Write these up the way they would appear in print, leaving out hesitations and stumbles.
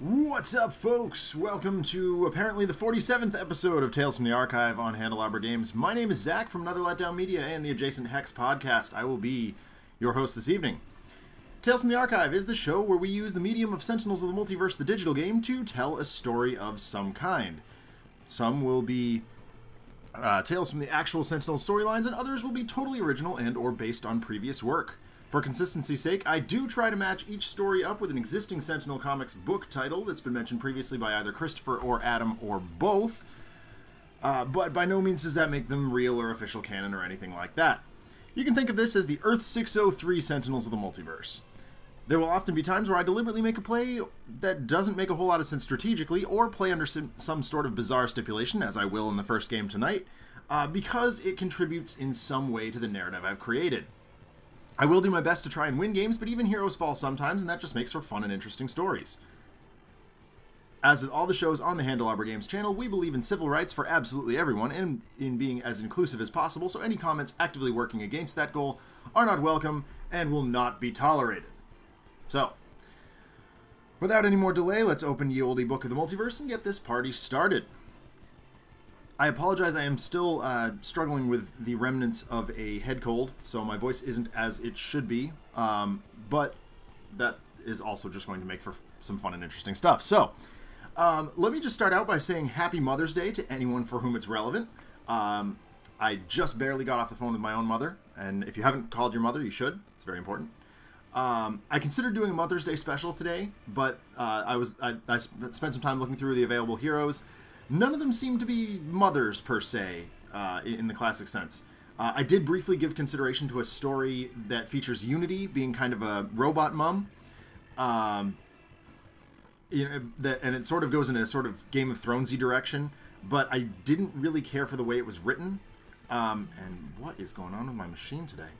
What's up, folks? Welcome to apparently the 47th episode of Tales from the Archive on Handelabra Games. My name is Zach from Another Letdown Media and the Adjacent Hex podcast. I will be your host this evening. Tales from the Archive is the show where we use the medium of Sentinels of the Multiverse, the digital game, to tell a story of some kind. Some will be tales from the actual Sentinels storylines, and others will be totally original and or based on previous work. For consistency's sake, I do try to match each story up with an existing Sentinel Comics book title that's been mentioned previously by either Christopher or Adam or both, but by no means does that make them real or official canon or anything like that. You can think of this as the Earth 603 Sentinels of the Multiverse. There will often be times where I deliberately make a play that doesn't make a whole lot of sense strategically, or play under some sort of bizarre stipulation, as I will in the first game tonight, because it contributes in some way to the narrative I've created. I will do my best to try and win games, but even heroes fall sometimes, and that just makes for fun and interesting stories. As with all the shows on the Handelabra Games channel, we believe in civil rights for absolutely everyone, and in being as inclusive as possible, so any comments actively working against that goal are not welcome and will not be tolerated. So, without any more delay, let's open ye olde book of the multiverse and get this party started. I apologize, I am still struggling with the remnants of a head cold, so my voice isn't as it should be, but that is also just going to make for some fun and interesting stuff. So, let me just start out by saying Happy Mother's Day to anyone for whom it's relevant. I just barely got off the phone with my own mother, and if you haven't called your mother, you should. It's very important. I considered doing a Mother's Day special today, but I spent some time looking through the available heroes. None of them seem to be mothers, per se, in the classic sense. I did briefly give consideration to a story that features Unity being kind of a robot mom. And it sort of goes in a sort of Game of Thronesy direction, but I didn't really care for the way it was written. And what is going on with my machine today?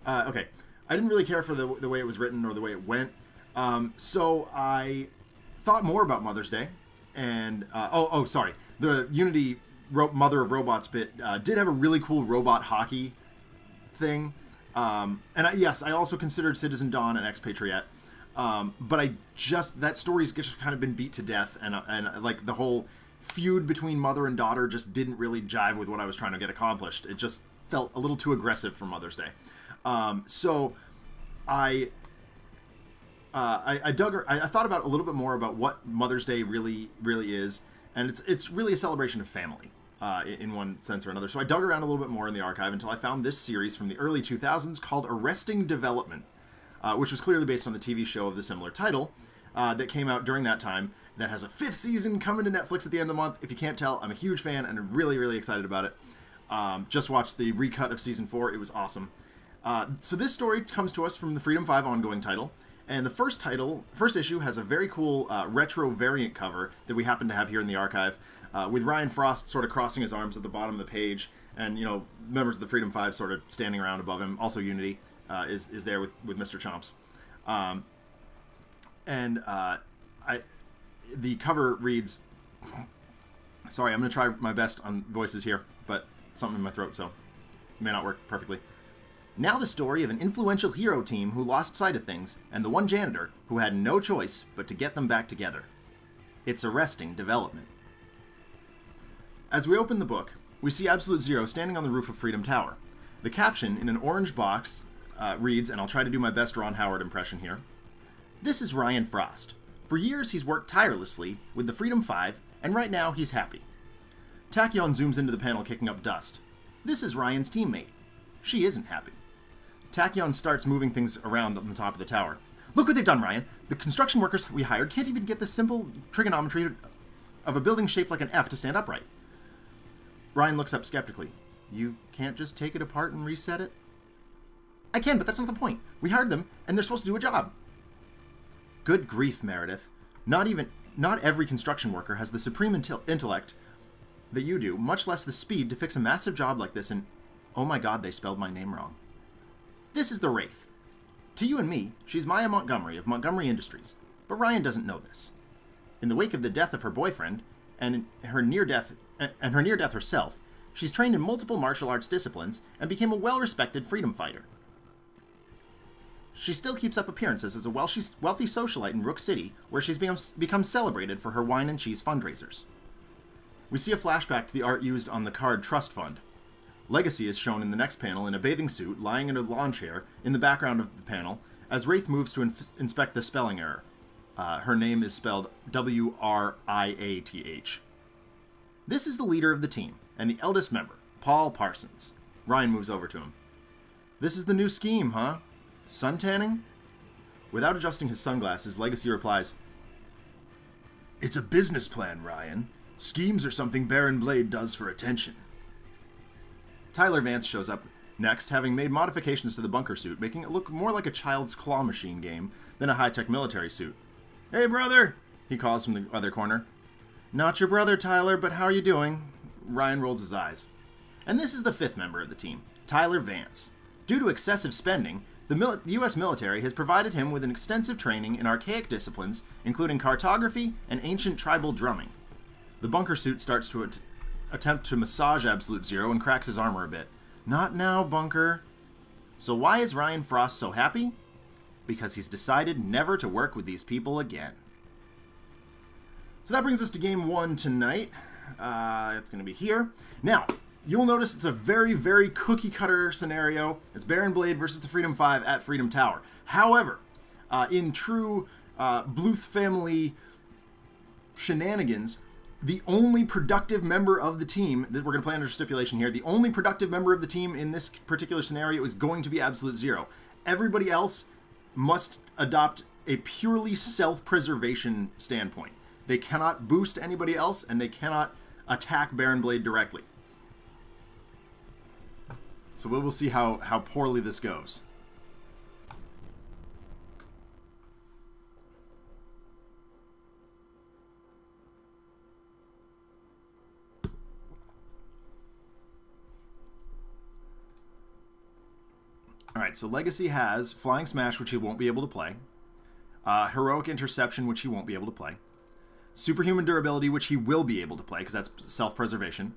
Okay. I didn't really care for the way it was written or the way it went. So I thought more about Mother's Day. And, sorry. The Unity Mother of Robots bit did have a really cool robot hockey thing. Yes, I also considered Citizen Dawn and Expatriate. But that story's just kind of been beat to death. And like, the whole feud between mother and daughter just didn't really jive with what I was trying to get accomplished. It just felt a little too aggressive for Mother's Day. So I thought about a little bit more about what Mother's Day really is, and it's really a celebration of family, in one sense or another. So I dug around a little bit more in the archive until I found this series from the early 2000s called Arresting Development, which was clearly based on the TV show of the similar title, that came out during that time, that has a 5th season coming to Netflix at the end of the month. If you can't tell, I'm a huge fan, and I'm really, really excited about it. Just watched the recut of Season 4. It was awesome. So this story comes to us from the Freedom 5 ongoing title, and the first issue has a very cool retro variant cover that we happen to have here in the archive, with Ryan Frost sort of crossing his arms at the bottom of the page, and, you know, members of the Freedom 5 sort of standing around above him. Also Unity is there with Mr. Chomps. The cover reads, sorry, I'm going to try my best on voices here, but something in my throat, so it may not work perfectly. Now the story of an influential hero team who lost sight of things, and the one janitor who had no choice but to get them back together. It's Arresting Development. As we open the book, we see Absolute Zero standing on the roof of Freedom Tower. The caption, in an orange box, reads, and I'll try to do my best Ron Howard impression here, "This is Ryan Frost. For years he's worked tirelessly with the Freedom 5, and right now he's happy." Tachyon zooms into the panel kicking up dust. "This is Ryan's teammate. She isn't happy." Tachyon starts moving things around on the top of the tower. "Look what they've done, Ryan. The construction workers we hired can't even get the simple trigonometry of a building shaped like an F to stand upright." Ryan looks up skeptically. "You can't just take it apart and reset it?" "I can, but that's not the point. We hired them, and they're supposed to do a job." "Good grief, Meredith. Not every construction worker has the supreme intellect that you do, much less the speed to fix a massive job like this, and oh my god, they spelled my name wrong. This is the Wraith. To you and me, she's Maya Montgomery of Montgomery Industries, but Ryan doesn't know this. In the wake of the death of her boyfriend, and her near-death herself, she's trained in multiple martial arts disciplines and became a well-respected freedom fighter." she still keeps up appearances as a wealthy socialite in Rook City, where she's become celebrated for her wine and cheese fundraisers. We see a flashback to the art used on the card Trust Fund. Legacy is shown in the next panel in a bathing suit, lying in a lawn chair in the background of the panel, as Wraith moves to inspect the spelling error. Her name is spelled W-R-I-A-T-H. This is the leader of the team, and the eldest member, Paul Parsons. Ryan moves over to him. This is the new scheme, huh? Suntanning? Without adjusting his sunglasses, Legacy replies, "It's a business plan, Ryan. Schemes are something Baron Blade does for attention." Tyler Vance shows up next, having made modifications to the bunker suit, making it look more like a child's claw machine game than a high-tech military suit. "Hey, brother!" he calls from the other corner. "Not your brother, Tyler, but how are you doing?" Ryan rolls his eyes. And this is the fifth member of the team, Tyler Vance. Due to excessive spending, the U.S. military has provided him with an extensive training in archaic disciplines, including cartography and ancient tribal drumming. The bunker suit starts to attempt to massage Absolute Zero and cracks his armor a bit. "Not now, Bunker." So why is Ryan Frost so happy? Because he's decided never to work with these people again. So that brings us to game 1 tonight. It's going to be here. Now, you'll notice it's a very, very cookie-cutter scenario. It's Baron Blade versus the Freedom 5 at Freedom Tower. However, in true Bluth family shenanigans, the only productive member of the team, that we're going to play under stipulation here, the only productive member of the team in this particular scenario is going to be Absolute Zero. Everybody else must adopt a purely self-preservation standpoint. They cannot boost anybody else, and they cannot attack Baron Blade directly. So we will see how poorly this goes. Alright, so Legacy has Flying Smash, which he won't be able to play. Heroic Interception, which he won't be able to play. Superhuman Durability, which he will be able to play, because that's self-preservation.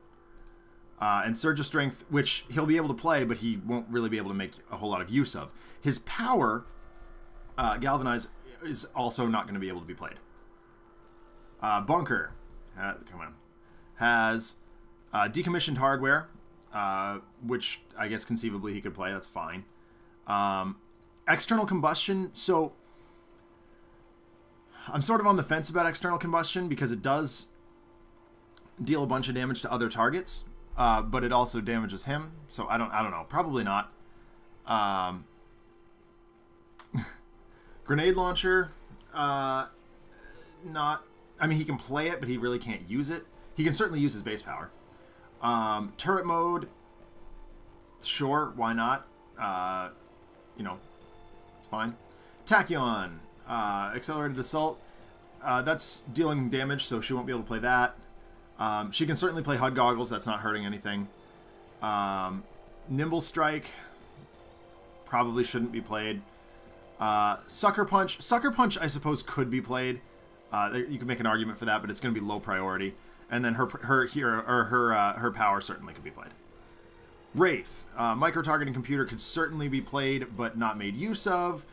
And Surge of Strength, which he'll be able to play, but he won't really be able to make a whole lot of use of. His power, Galvanize, is also not going to be able to be played. Bunker, come on, has Decommissioned Hardware, which I guess conceivably he could play, that's fine. External Combustion, so I'm sort of on the fence about External Combustion because it does deal a bunch of damage to other targets, but it also damages him, so I don't know, probably not. Grenade Launcher, not, I mean, he can play it, but he really can't use it. He can certainly use his base power. Turret Mode, sure, why not? You know, it's fine. Tachyon, Accelerated Assault, that's dealing damage, so she won't be able to play that. She can certainly play HUD Goggles, that's not hurting anything. Nimble Strike, probably shouldn't be played. Sucker Punch, I suppose, could be played. You can make an argument for that, but it's going to be low priority. And then her power certainly could be played. Wraith, micro-targeting computer could certainly be played, but not made use of.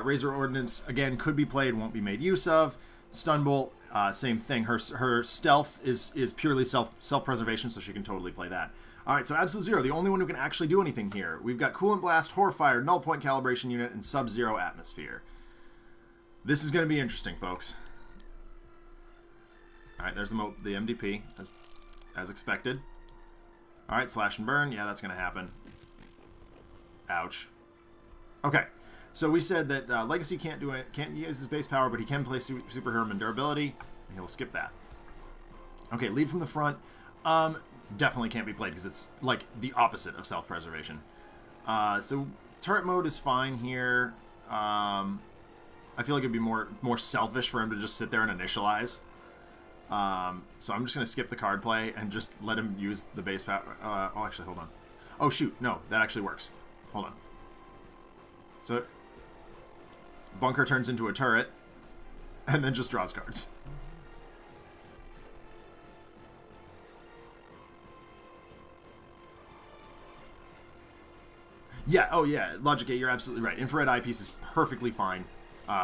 Razor Ordnance, again, could be played, won't be made use of. Stun Bolt, same thing. Her stealth is purely self-preservation, so she can totally play that. Alright, so Absolute Zero, the only one who can actually do anything here. We've got Coolant Blast, Horrifire, Null Point Calibration Unit, and Sub-Zero Atmosphere. This is going to be interesting, folks. Alright, there's the MDP, as expected. Alright, Slash and Burn. Yeah, that's going to happen. Ouch. Okay, so we said that Legacy can't use his base power, but he can play Superhuman Durability, and he'll skip that. Okay, Lead from the front. Definitely can't be played, because it's, like, the opposite of self-preservation. So, Turret Mode is fine here. I feel like it'd be more selfish for him to just sit there and initialize. So I'm just going to skip the card play and just let him use the base power. Oh, actually, hold on. Oh, shoot. No, that actually works. Hold on. So, Bunker turns into a turret and then just draws cards. Yeah, oh yeah, Logic Gate, you're absolutely right. Infrared eyepiece is perfectly fine.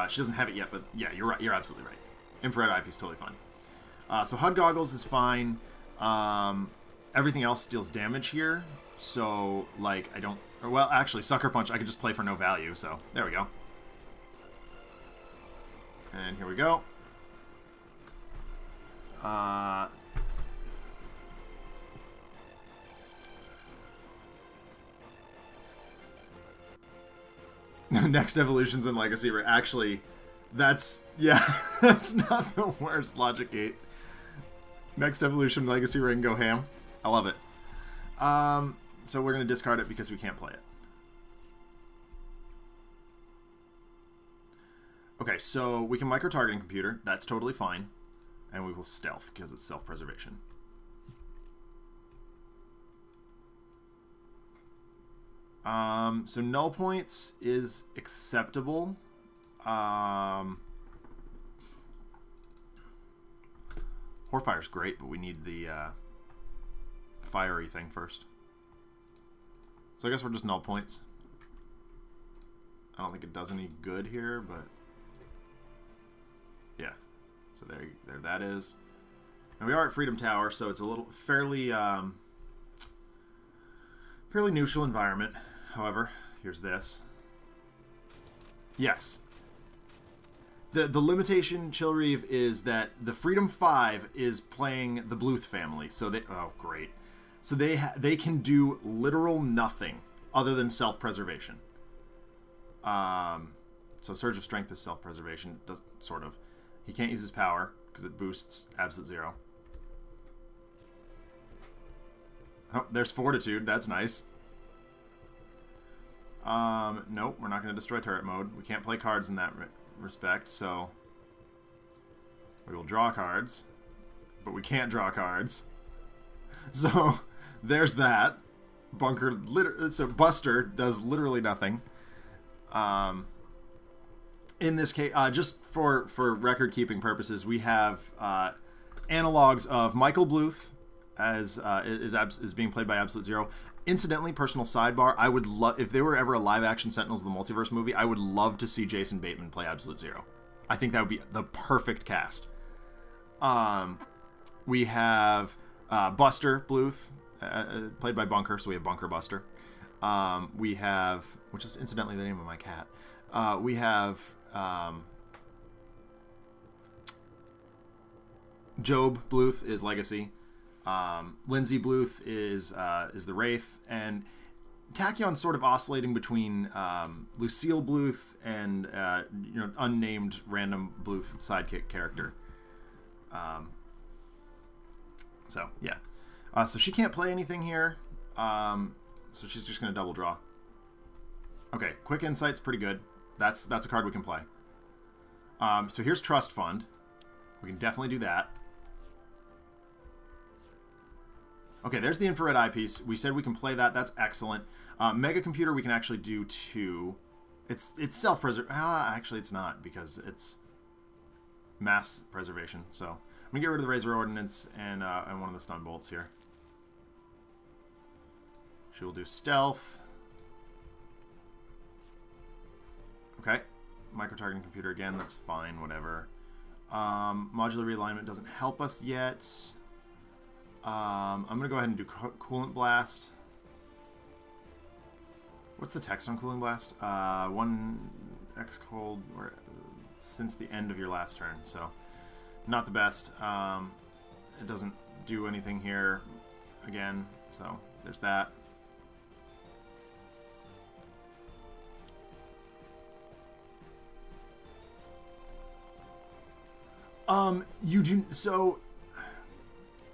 She doesn't have it yet, but yeah, you're right. You're absolutely right. Infrared eyepiece, totally fine. So HUD goggles is fine. Everything else deals damage here. So, like, I don't... Or, well, actually, Sucker Punch, I could just play for no value, so there we go. And here we go. Next evolutions in Legacy were actually... That's... Yeah, that's not the worst Logic Gate. Next evolution, Legacy Ring, go ham. I love it. So we're going to discard it because we can't play it. Okay, so we can micro-targeting computer. That's totally fine. And we will stealth because it's self-preservation. So null points is acceptable. Horfire's great, but we need the fiery thing first. So I guess we're just null points. I don't think it does any good here, but yeah. So there that is. And we are at Freedom Tower, so it's a little fairly neutral environment. However, here's this. Yes. The limitation, Chillreeve, is that the Freedom 5 is playing the Bluth family. So they... Oh, great. So they can do literal nothing other than self-preservation. So Surge of Strength is self-preservation. Sort of. He can't use his power because it boosts Absolute Zero. Oh, there's Fortitude. That's nice. Nope, we're not going to destroy turret mode. We can't play cards in that respect, so we will draw cards, but we can't draw cards. So there's that. Bunker, so Buster does literally nothing. In this case, just for record-keeping purposes, we have analogs of Michael Bluth as is being played by Absolute Zero. Incidentally, personal sidebar, I would love, if there were ever a live-action Sentinels of the Multiverse movie, I would love to see Jason Bateman play Absolute Zero. I think that would be the perfect cast. We have Buster Bluth, played by Bunker, so we have Bunker Buster. We have, which is incidentally the name of my cat. We have Job Bluth is Legacy. Lindsay Bluth is the Wraith, and Tachyon's sort of oscillating between Lucille Bluth and unnamed random Bluth sidekick character. So yeah, so she can't play anything here, so she's just gonna double draw. Okay, Quick Insight's pretty good. That's a card we can play. So here's Trust Fund. We can definitely do that. Okay, there's the infrared eyepiece. We said we can play that. That's excellent. Mega Computer we can actually do too. It's self-preservation. Actually, it's not because it's mass preservation. So I'm gonna get rid of the Razor Ordnance and one of the stun bolts here. She will do stealth. Okay, micro-targeting computer again. That's fine. Whatever. Modular realignment doesn't help us yet. I'm going to go ahead and do Coolant Blast. What's the text on Cooling Blast? 1x cold since the end of your last turn, so not the best. It doesn't do anything here again, so there's that. You do... So...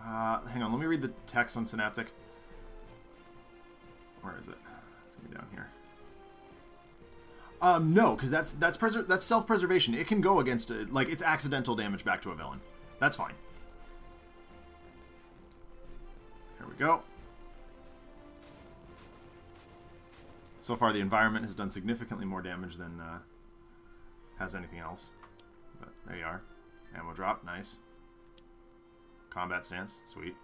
hang on, let me read the text on Synaptic. Where is it? It's gonna be down here. No, because that's self-preservation. It can go against it, like it's accidental damage back to a villain. That's fine. Here we go. So far, the environment has done significantly more damage than has anything else. But there you are. Ammo drop, nice. Combat stance, sweet.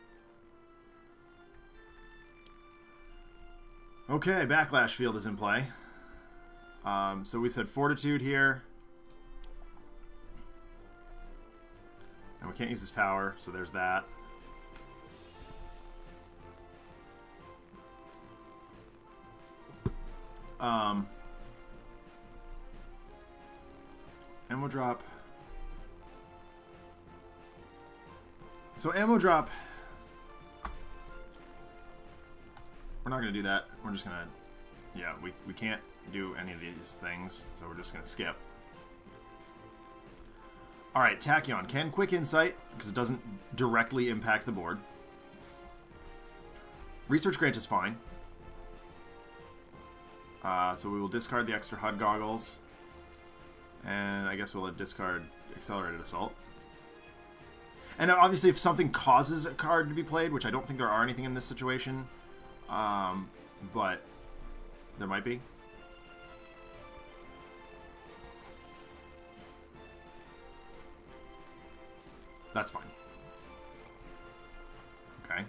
Okay, Backlash Field is in play. So we said Fortitude here. And we can't use his power, so there's that. Ammo drop. So ammo drop. We're not going to do that. We're just going to... Yeah, we can't do any of these things, so we're just going to skip. Alright, Tachyon can Quick Insight, because it doesn't directly impact the board. Research Grant is fine. So we will discard the extra HUD goggles. And I guess we'll discard Accelerated Assault. And obviously if something causes a card to be played, which I don't think there are anything in this situation, but there might be. That's fine. Okay.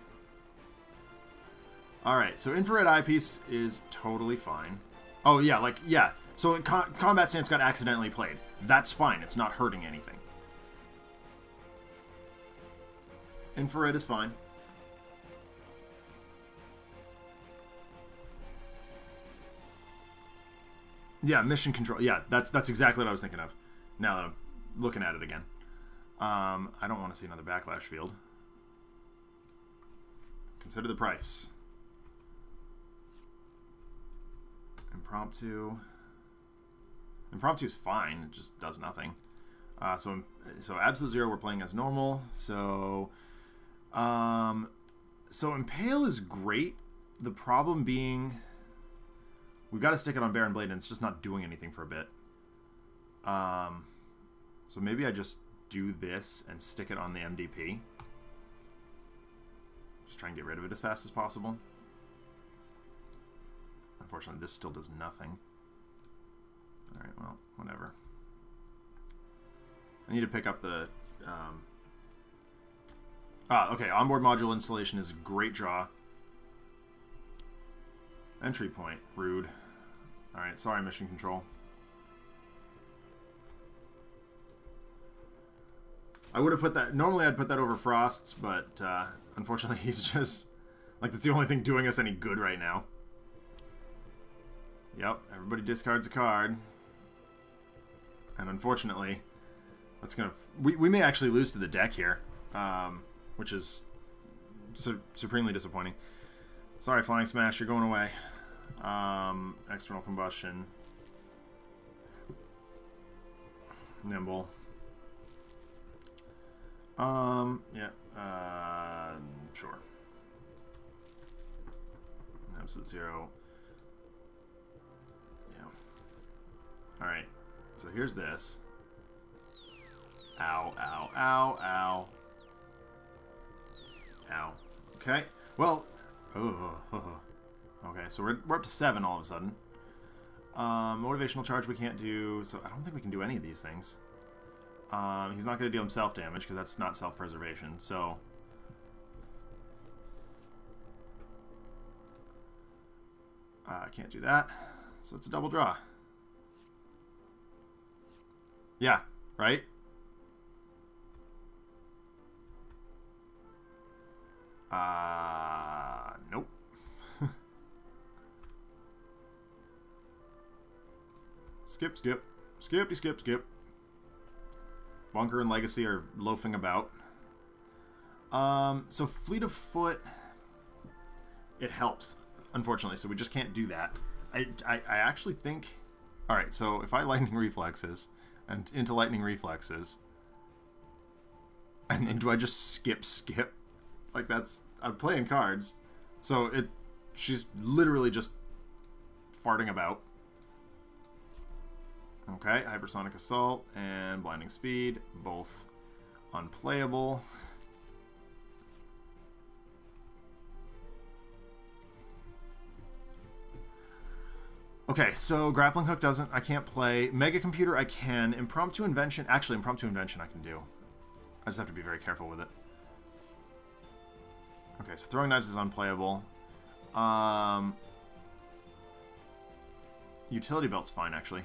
Alright, so Infrared Eyepiece is totally fine. Oh, yeah, like, yeah. So Combat Stance got accidentally played. That's fine. It's not hurting anything. Infrared is fine. Yeah, Mission Control. Yeah, that's exactly what I was thinking of. Now that I'm looking at it again. I don't want to see another Backlash Field. Consider the price. Impromptu. Impromptu is fine. It just does nothing. So Absolute Zero we're playing as normal. So Impale is great. The problem being we've got to stick it on Baron Blade and it's just not doing anything for a bit. So maybe I just do this and stick it on the MDP. Just try and get rid of it as fast as possible. Unfortunately, this still does nothing. Alright, well, whatever. I need to pick up the... okay, onboard module installation is a great draw. Entry point, rude. Alright, sorry, Mission Control. I would have put that... Normally I'd put that over Frost's, but unfortunately he's just... Like, that's the only thing doing us any good right now. Yep, everybody discards a card. And unfortunately, that's gonna... We may actually lose to the deck here, which is supremely disappointing. Sorry, Flying Smash, you're going away. External Combustion. Nimble. Yeah, sure. Absolute Zero. Yeah. Alright, so here's this. Ow, ow, ow, ow. Ow. Okay, well... Okay, so we're up to 7 all of a sudden. Motivational Charge we can't do, so I don't think we can do any of these things. He's not going to deal him self-damage, because that's not self-preservation, so... I can't do that, so it's a double draw. Yeah, right? Nope. Skip, skip. Skippy, skip, skip. Bunker and Legacy are loafing about. So Fleet of Foot, it helps, unfortunately, so we just can't do that. I actually think... Alright, so if I Lightning Reflexes, and into Lightning Reflexes, and then do I just skip? Like, that's... I'm playing cards, so she's literally just farting about. Okay, Hypersonic Assault and Blinding Speed, both unplayable. Okay, so Grappling Hook doesn't, I can't play. Mega Computer I can. Impromptu Invention, actually Impromptu Invention I can do. I just have to be very careful with it. Okay, so Throwing Knives is unplayable. Utility belt's fine, actually.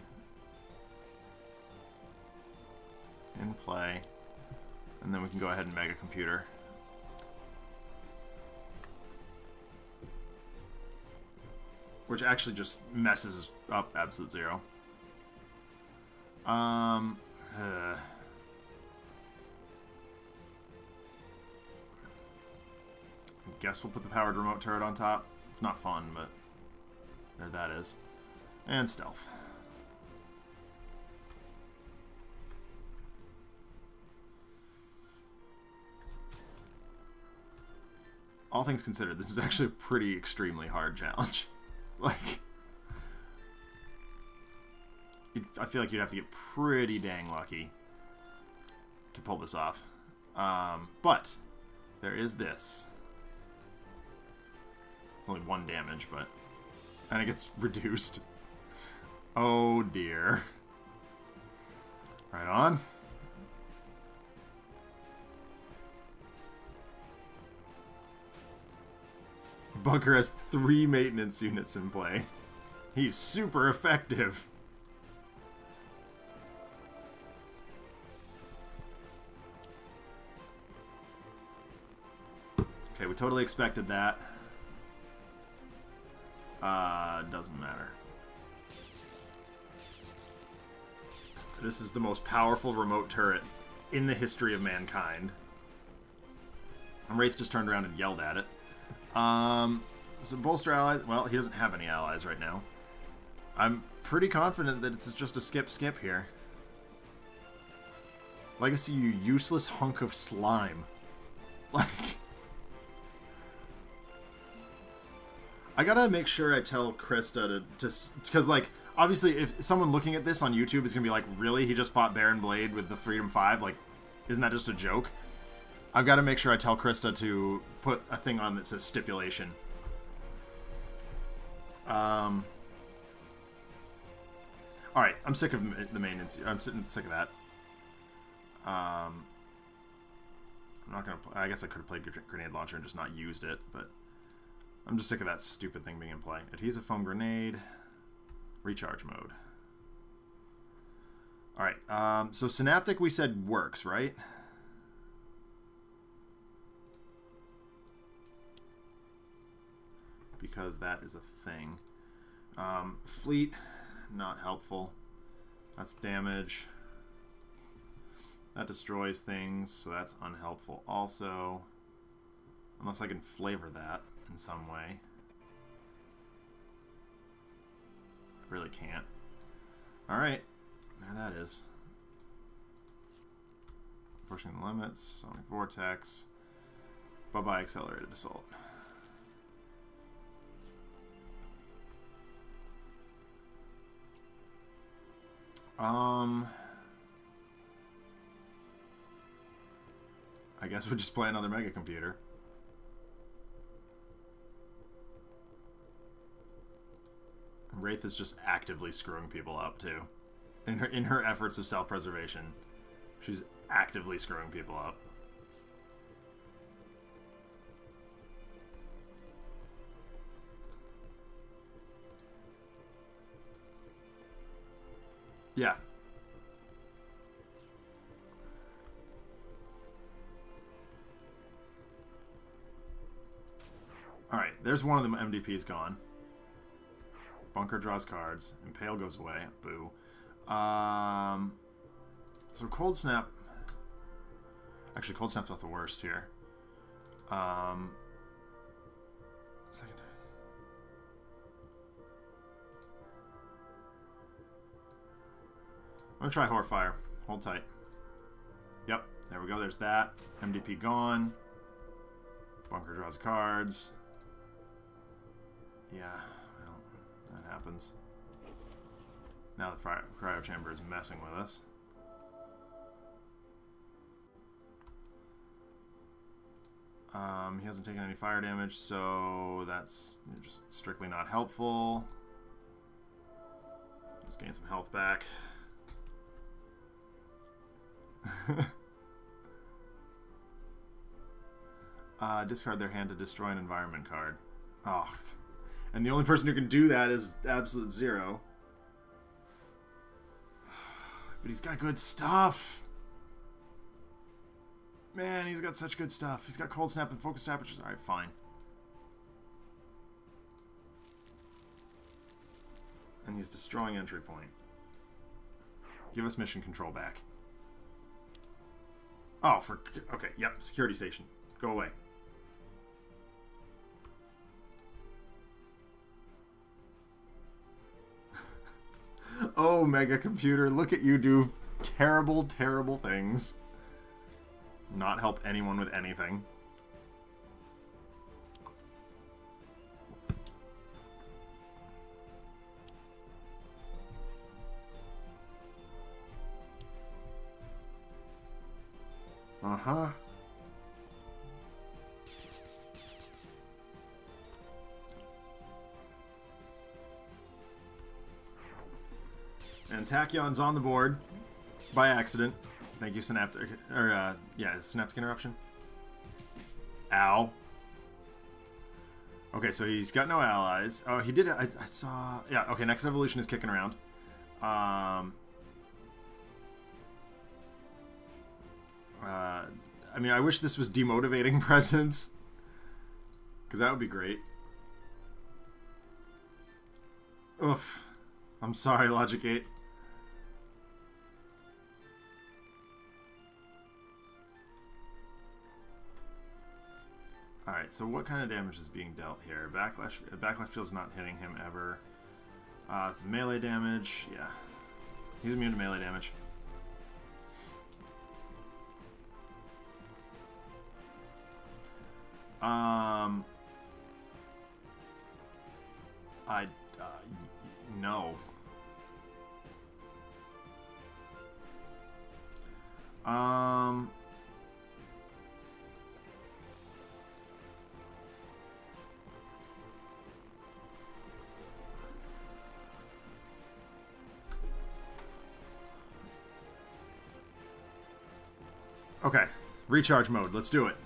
In play. And then we can go ahead and mega computer. Which actually just messes up Absolute Zero. I guess we'll put the powered remote turret on top. It's not fun, but there that is. And stealth. All things considered, this is actually a pretty extremely hard challenge. Like, I feel like you'd have to get pretty dang lucky to pull this off. But there is this. It's only 1 damage, but... And it gets reduced. Oh, dear. Right on. Bunker has 3 maintenance units in play. He's super effective. Okay, we totally expected that. Doesn't matter. This is the most powerful remote turret in the history of mankind. And Wraith just turned around and yelled at it. So bolster allies. Well, he doesn't have any allies right now. I'm pretty confident that it's just a skip here. Legacy, you useless hunk of slime. Like... I gotta make sure I tell Krista to because, like, obviously if someone looking at this on YouTube is gonna be like, really? He just fought Baron Blade with the Freedom 5? Like, isn't that just a joke? I've got to make sure I tell Krista to put a thing on that says stipulation. Alright, I'm sick of the maintenance. I'm sick of that. I'm not gonna... I guess I could have played Grenade Launcher and just not used it, but... I'm just sick of that stupid thing being in play. Adhesive Foam Grenade. Recharge mode. Alright, so Synaptic we said works, right? Because that is a thing. Fleet, not helpful. That's damage. That destroys things, so that's unhelpful also. Unless I can flavor that in some way. Really can't. Alright, there that is. Pushing the limits, Sonic Vortex. Bye-bye Accelerated Assault. I guess we'll just play another Mega Computer. Wraith is just actively screwing people up too. In her efforts of self-preservation, she's actively screwing people up. Yeah. Alright, there's one of them MDPs gone. Bunker draws cards. Impale goes away. Boo. So Cold Snap... Actually, Cold Snap's not the worst here. Second. I'm gonna try Horfire. Hold tight. Yep, there we go. There's that. MDP gone. Bunker draws cards. Yeah, well, that happens. Now the cryo chamber is messing with us. He hasn't taken any fire damage, so that's just strictly not helpful. Just gain some health back. Discard their hand to destroy an environment card. Oh. And the only person who can do that is Absolute Zero. But he's got good stuff. Man, he's got such good stuff. He's got Cold Snap and Focus Snap, which is alright, fine. And he's destroying entry point. Give us mission control back. Oh, okay, yep, security station. Go away. Oh, Mega Computer, look at you do terrible, terrible things. Not help anyone with anything. Uh-huh. And Tachyon's on the board by accident. Thank you, Synaptic. Or, yeah, is Synaptic Interruption? Ow. Okay, so he's got no allies. Oh, he did. I saw. Yeah, okay, next evolution is kicking around. I mean, I wish this was demotivating presence. Because that would be great. Oof. I'm sorry, Logic 8. Alright, so what kind of damage is being dealt here? Backlash field's not hitting him ever. This is melee damage. Yeah. He's immune to melee damage. No. Okay, recharge mode. Let's do it.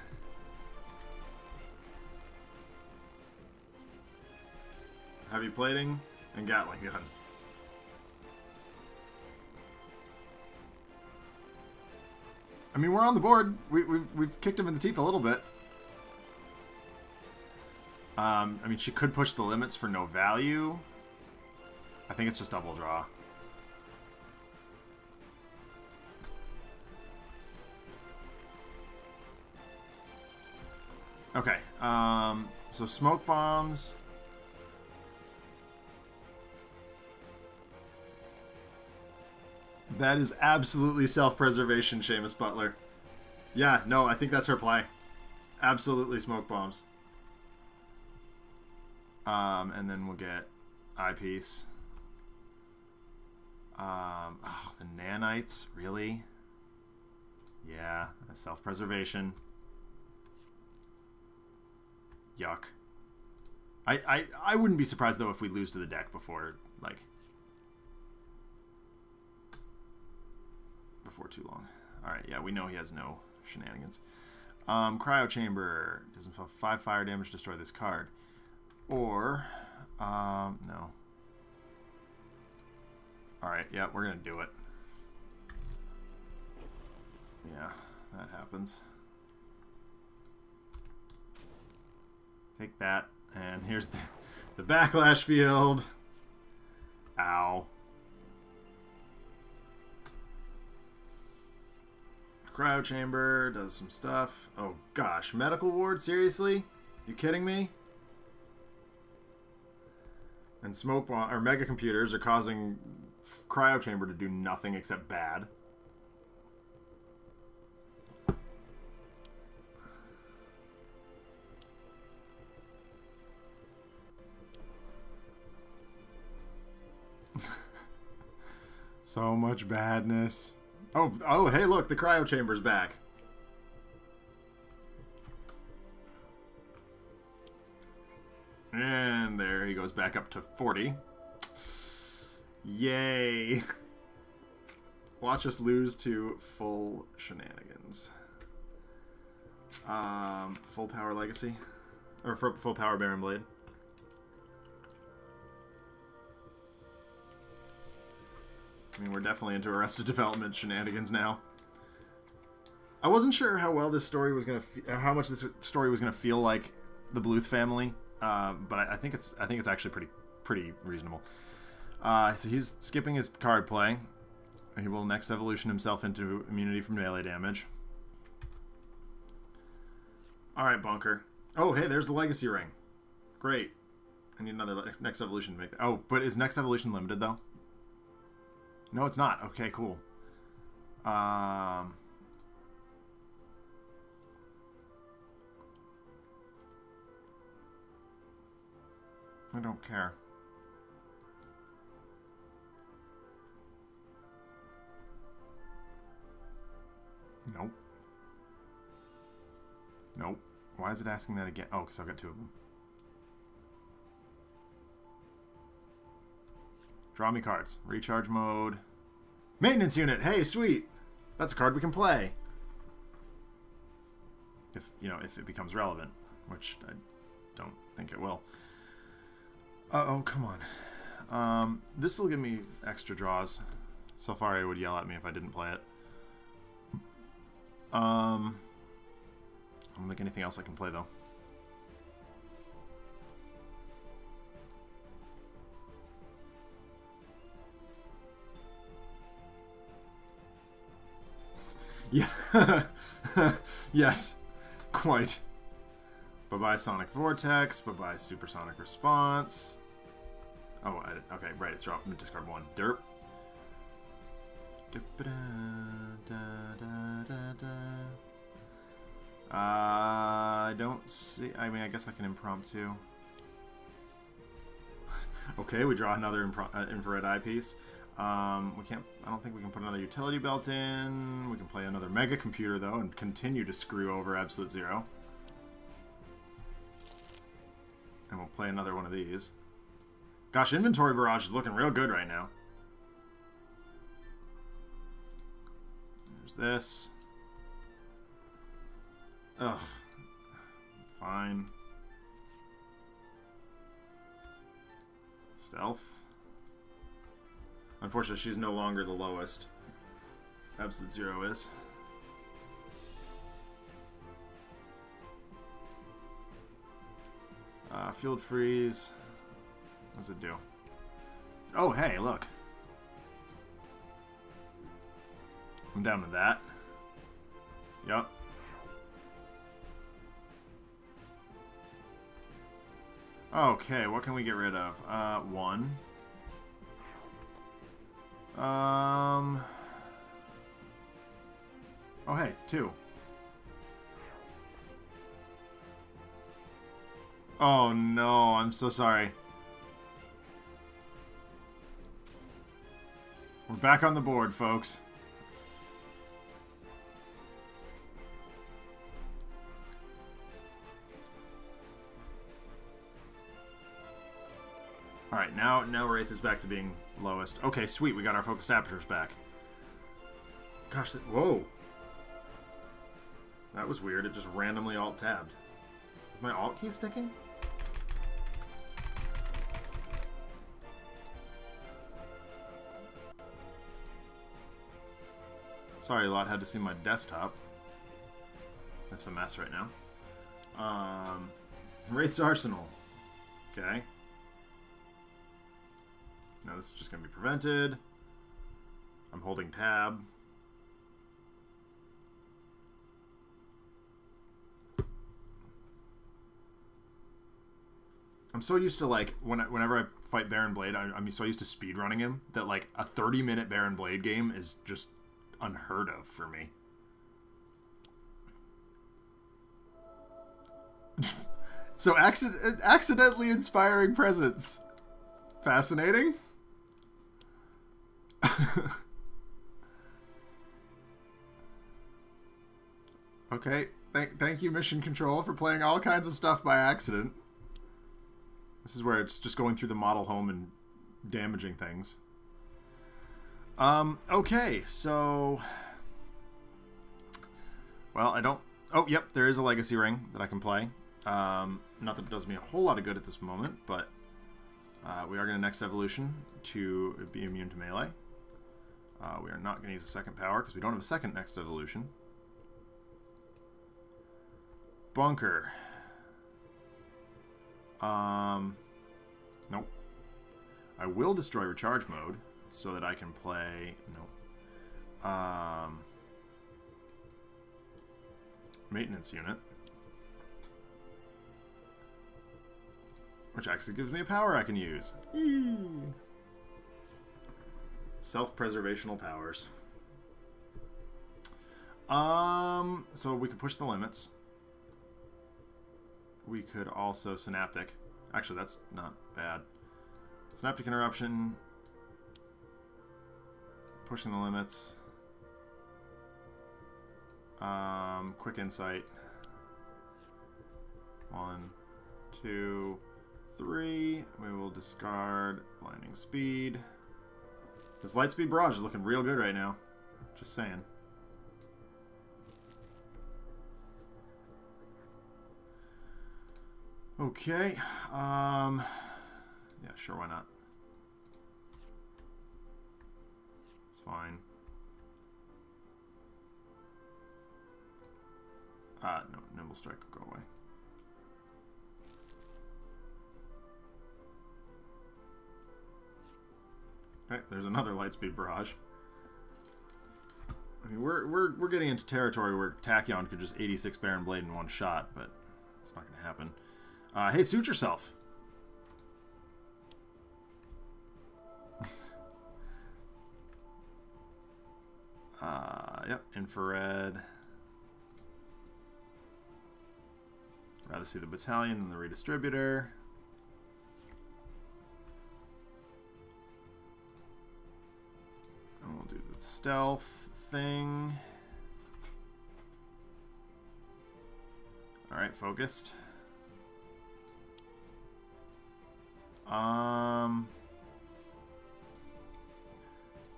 Heavy plating and Gatling gun. I mean, we're on the board. We've kicked him in the teeth a little bit. I mean, she could push the limits for no value. I think it's just double draw. Okay, so smoke bombs. That is absolutely self-preservation, Seamus Butler. Yeah, no, I think that's her play. Absolutely smoke bombs. And then we'll get eyepiece. Oh, the nanites, really? Yeah, self-preservation. Yuck. I wouldn't be surprised, though, if we lose to the deck before, like... before too long. Alright, yeah, we know he has no shenanigans. Cryo Chamber. Does himself 5 fire damage, destroy this card. Or, no. Alright, yeah, we're gonna do it. Yeah, that happens. Take that, and here's the backlash field. Ow. Cryo Chamber does some stuff. Oh gosh, medical ward, seriously? You kidding me? And smoke bomb or mega computers are causing Cryo Chamber to do nothing except bad. So much badness. Oh, hey, look, the Cryo Chamber's back. And there he goes back up to 40. Yay. Watch us lose to full shenanigans. Full power legacy. Or full power Baron Blade. I mean, we're definitely into Arrested Development shenanigans now. I wasn't sure how well this story was gonna, how much this story was gonna feel like the Bluth family, but I think it's actually pretty reasonable. So he's skipping his card play. He will next evolution himself into immunity from melee damage. All right, Bunker. Oh, hey, there's the Legacy Ring. Great. I need another next evolution to make that. Oh, but is next evolution limited though? No, it's not. Okay, cool. I don't care. Nope. Nope. Why is it asking that again? Oh, because I've got two of them. Draw me cards. Recharge mode. Maintenance unit. Hey, sweet. That's a card we can play. If, you know, if it becomes relevant, which I don't think it will. Oh, come on. This will give me extra draws. Safari would yell at me if I didn't play it. I don't think anything else I can play, though. Yeah. Yes. Quite. Bye-bye Sonic Vortex. Bye-bye Supersonic Response. Oh, okay, right. It's dropped. Discard one. Derp. I don't see... I mean, I guess I can impromptu. Okay, we draw another infrared eyepiece. We can't... I don't think we can put another utility belt in. We can play another mega computer, though, and continue to screw over Absolute Zero. And we'll play another one of these. Gosh, Inventory Barrage is looking real good right now. There's this. Ugh. Fine. Stealth. Unfortunately, she's no longer the lowest. Absolute Zero is. Field Freeze. What does it do? Oh, hey, look. I'm down with that. Yup. Okay, what can we get rid of? One. Oh, hey, two. Oh, no, I'm so sorry. We're back on the board, folks. Alright, now Wraith is back to being lowest. Okay, sweet, we got our focused apertures back. Gosh, whoa. That was weird, it just randomly alt-tabbed. Is my alt key sticking? Sorry, a lot had to see my desktop. That's a mess right now. Wraith's Arsenal. Okay. Now this is just going to be prevented. I'm holding tab. I'm so used to, like, whenever I fight Baron Blade, I'm so used to speedrunning him that, like, a 30-minute Baron Blade game is just unheard of for me. So accidentally inspiring presence. Fascinating. Okay, thank you, Mission Control, for playing all kinds of stuff by accident. This is where it's just going through the model home and damaging things. Okay, so... Well, I don't... Oh, yep, there is a Legacy Ring that I can play. Not that it does me a whole lot of good at this moment, but we are going to next evolution to be immune to melee. We are not going to use a second power because we don't have a second next evolution. Bunker. Nope. I will destroy recharge mode so that I can play... Nope. Maintenance unit. Which actually gives me a power I can use. Self-preservational powers. So we could push the limits. We could also Synaptic. Actually, that's not bad. Synaptic Interruption. Pushing the limits. Quick Insight. 1, 2, 3. We will discard Blinding Speed. This Lightspeed Barrage is looking real good right now. Just saying. Okay. Yeah, sure, why not? It's fine. No, Nimble Strike will go away. Okay, there's another Lightspeed Barrage. I mean, we're getting into territory where Tachyon could just 86 Baron Blade in one shot, but it's not going to happen. Hey, suit yourself. Yep, infrared. Rather see the battalion than the redistributor. And we'll do the stealth thing. Alright, focused.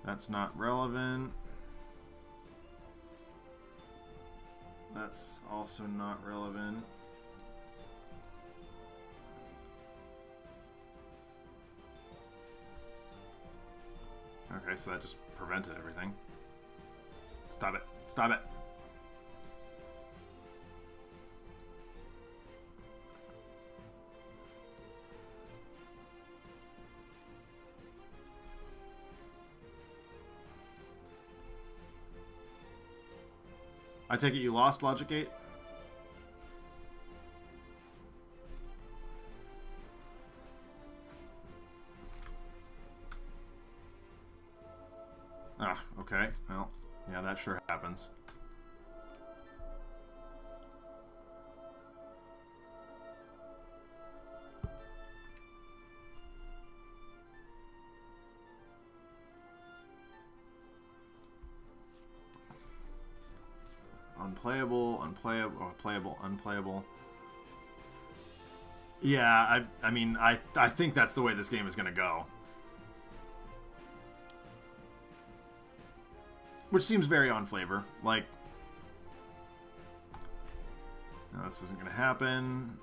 That's not relevant. That's also not relevant. Okay, so that just prevented everything. Stop it. Stop it. I take it you lost Logic Gate? Ah, okay. Well, yeah, that sure happens. Unplayable, unplayable, playable, unplayable. Yeah, I mean, I think that's the way this game is going to go. Which seems very on flavor. Like, no, this isn't going to happen.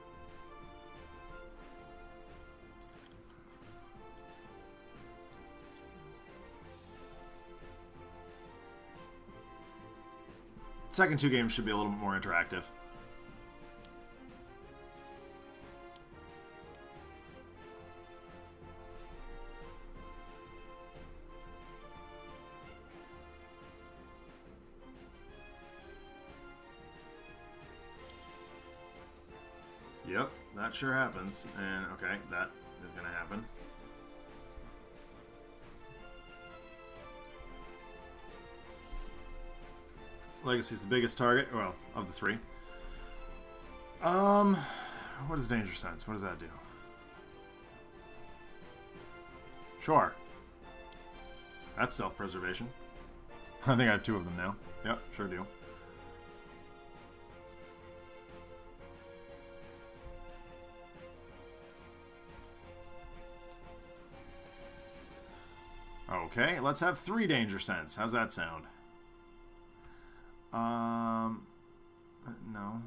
Second two games should be a little bit more interactive. Yep, that sure happens. And okay, that is going to happen. Legacy's the biggest target, well, of the three. What is Danger Sense? What does that do? Sure. That's self-preservation. I think I have two of them now. Yep, sure do. Okay, let's have 3 Danger Sense. How's that sound? No.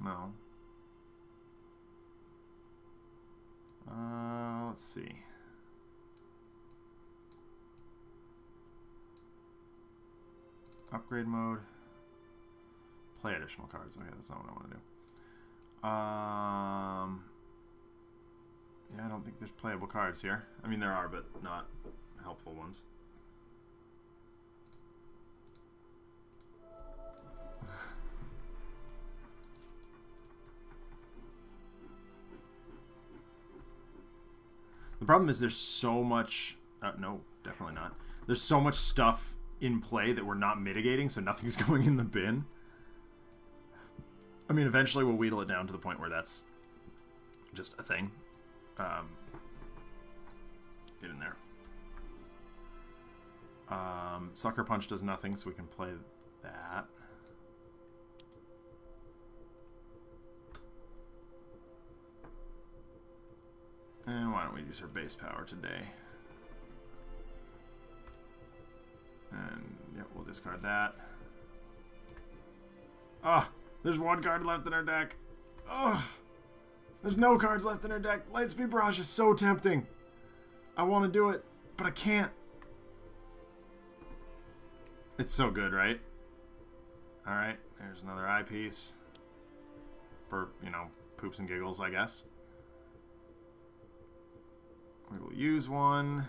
No. Let's see. Upgrade mode. Play additional cards. Okay, that's not what I want to do. Yeah, I don't think there's playable cards here. I mean, there are, but not helpful ones. The problem is there's so much... no, definitely not. There's so much stuff in play that we're not mitigating, so nothing's going in the bin. I mean, eventually we'll wheedle it down to the point where that's just a thing. Get in there. Sucker Punch does nothing, so we can play that. And why don't we use her base power today? And, yep, we'll discard that. Ah! There's one card left in our deck. Oh, there's no cards left in our deck. Lightspeed Barrage is so tempting. I want to do it, but I can't. It's so good, right? Alright, there's another eyepiece. For, you know, poops and giggles, I guess. We will use one.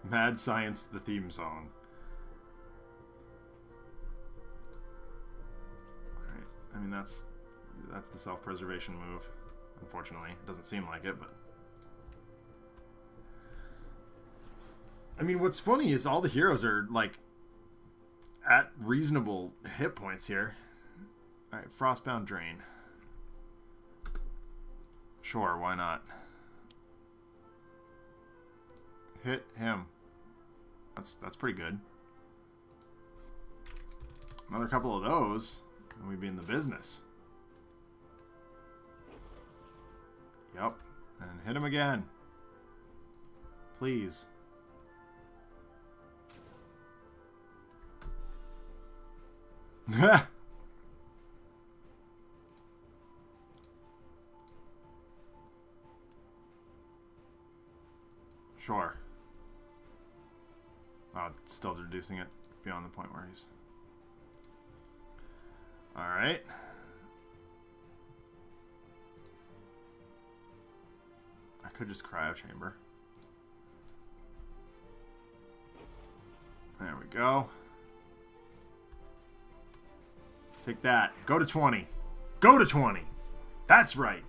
Mad Science, the theme song. Alright, I mean that's the self-preservation move. Unfortunately, it doesn't seem like it, but... I mean, what's funny is all the heroes are, like, at reasonable hit points here. Alright, Frostbound Drain. Sure, why not? Hit him. That's pretty good. Another couple of those, and we'd be in the business. Yep. And hit him again. Please. Sure. Oh, still reducing it beyond the point where he's... Alright. I could just cryo chamber. There we go. Take that. Go to 20. Go to 20! That's right!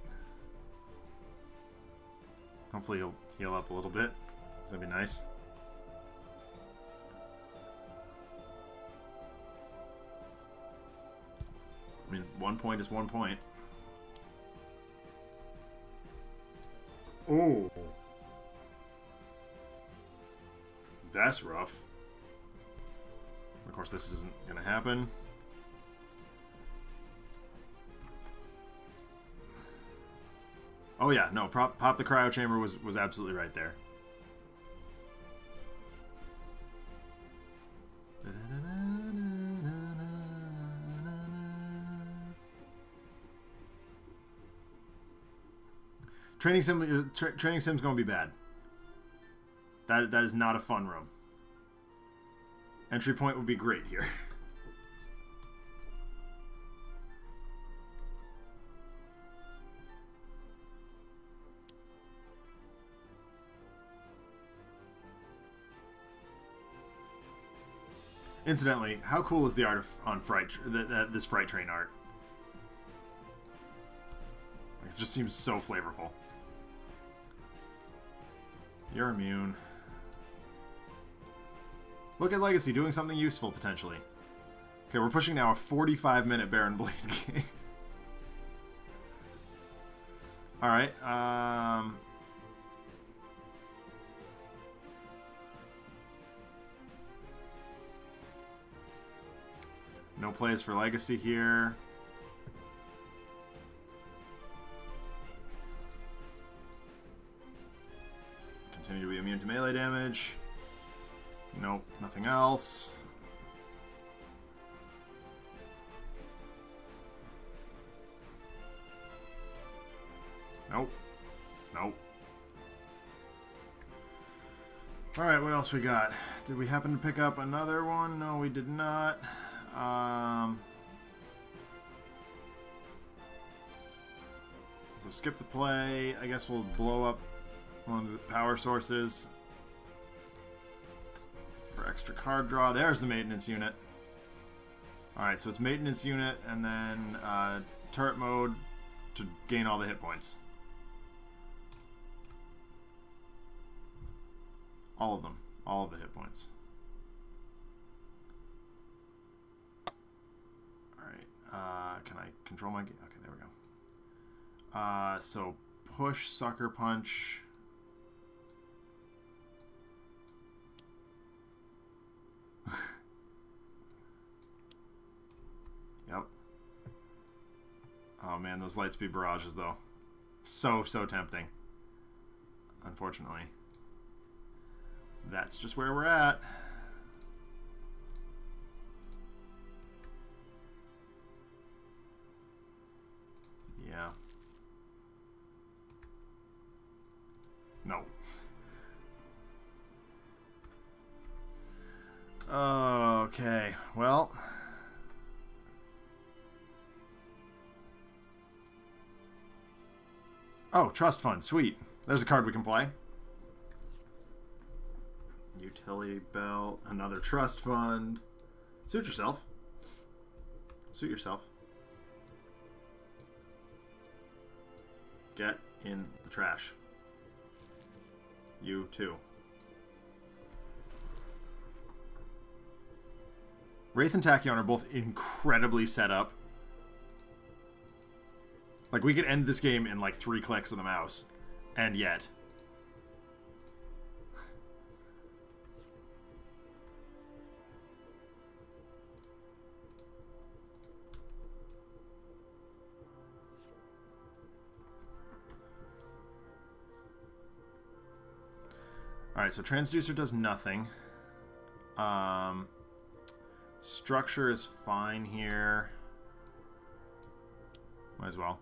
Hopefully he'll heal up a little bit. That'd be nice. I mean, 1 point is 1 point. Oh. That's rough. Of course, this isn't going to happen. Oh yeah, no, pop the cryo chamber was absolutely right there. Training sim's gonna be bad. That is not a fun room. Entry point would be great here. Incidentally, how cool is the art on this Fright Train art? It just seems so flavorful. You're immune. Look at Legacy doing something useful, potentially. Okay, we're pushing now a 45-minute Baron Blade game. Alright, no plays for Legacy here. Continue to be immune to melee damage. Nope, nothing else. Nope. Nope. Alright, what else we got? Did we happen to pick up another one? No, we did not. So skip the play. I guess we'll blow up one of the power sources for extra card draw. There's the maintenance unit. Alright, so it's maintenance unit and then turret mode to gain all the hit points. All of them. All of the hit points. Alright. Can I control my... Okay, there we go. So push, sucker punch... Yep. Oh man, those lightspeed barrages though. So tempting. Unfortunately. That's just where we're at. Yeah. No. Okay, well... Oh, trust fund, sweet. There's a card we can play. Utility belt, another trust fund. Suit yourself. Suit yourself. Get in the trash. You too. Wraith and Tachyon are both incredibly set up. Like, we could end this game in, like, 3 clicks of the mouse. And yet. Alright, so Transducer does nothing. Structure is fine here. Might as well.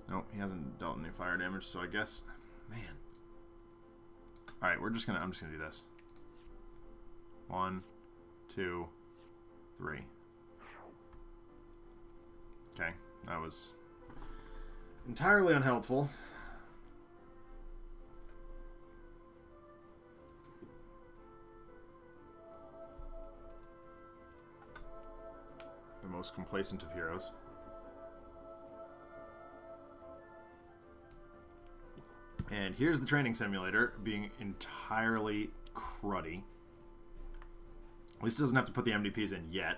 Nope, he hasn't dealt any fire damage, so I guess... Man. Alright, I'm just gonna do this. 1, 2, 3. Okay, that was entirely unhelpful. The most complacent of heroes. And here's the training simulator being entirely cruddy. At least it doesn't have to put the MDPs in yet.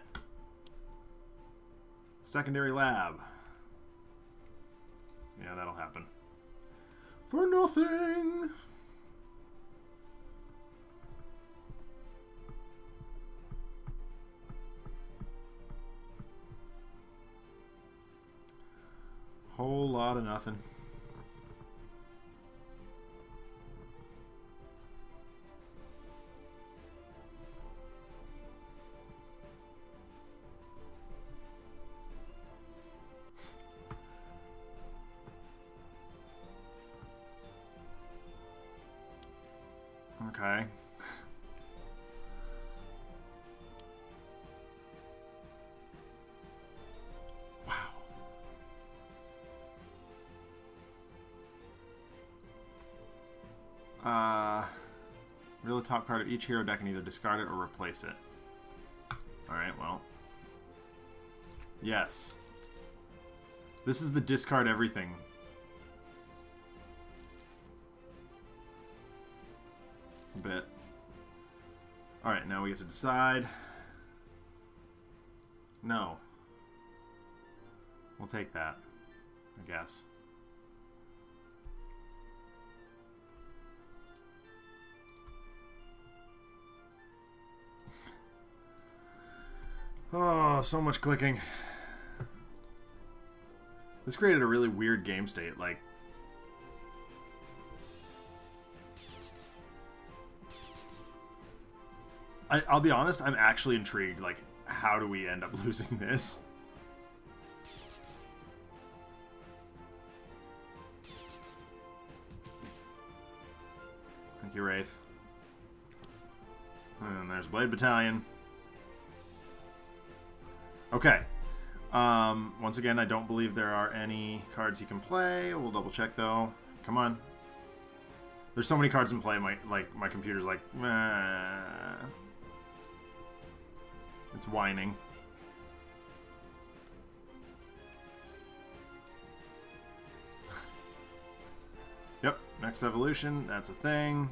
Secondary lab. Yeah, that'll happen. For nothing! Whole lot of nothing. Okay. Wow. Reveal the top card of each hero deck and either discard it or replace it. Alright, well. Yes. This is the discard everything. A bit. Alright, now we get to decide. No. We'll take that, I guess. Oh, so much clicking. This created a really weird game state, like... I'll be honest, I'm actually intrigued. Like, how do we end up losing this? Thank you, Wraith. And there's Blade Battalion. Okay. Once again, I don't believe there are any cards he can play. We'll double check though. Come on. There's so many cards in play. My computer's like, meh. It's whining. Yep. Next evolution. That's a thing.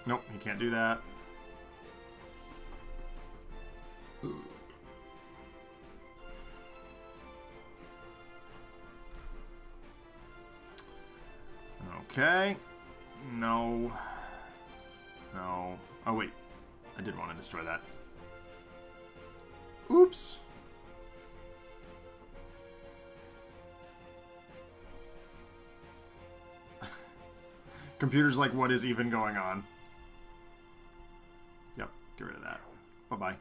Nope. He can't do that. Okay. No. No. Oh, wait. I did want to destroy that. Oops. Computer's like, what is even going on? Yep. Get rid of that. Bye-bye.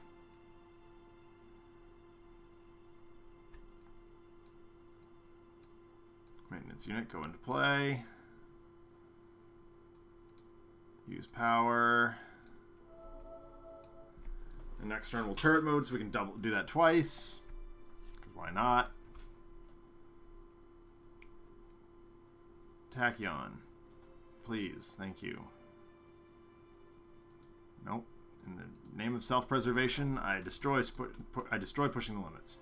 Maintenance unit, go into play. Use power. And next turn we'll turret mode, so we can do that twice. Why not? Tachyon. Please, thank you. Nope. In the name of self-preservation, I destroy pushing the limits.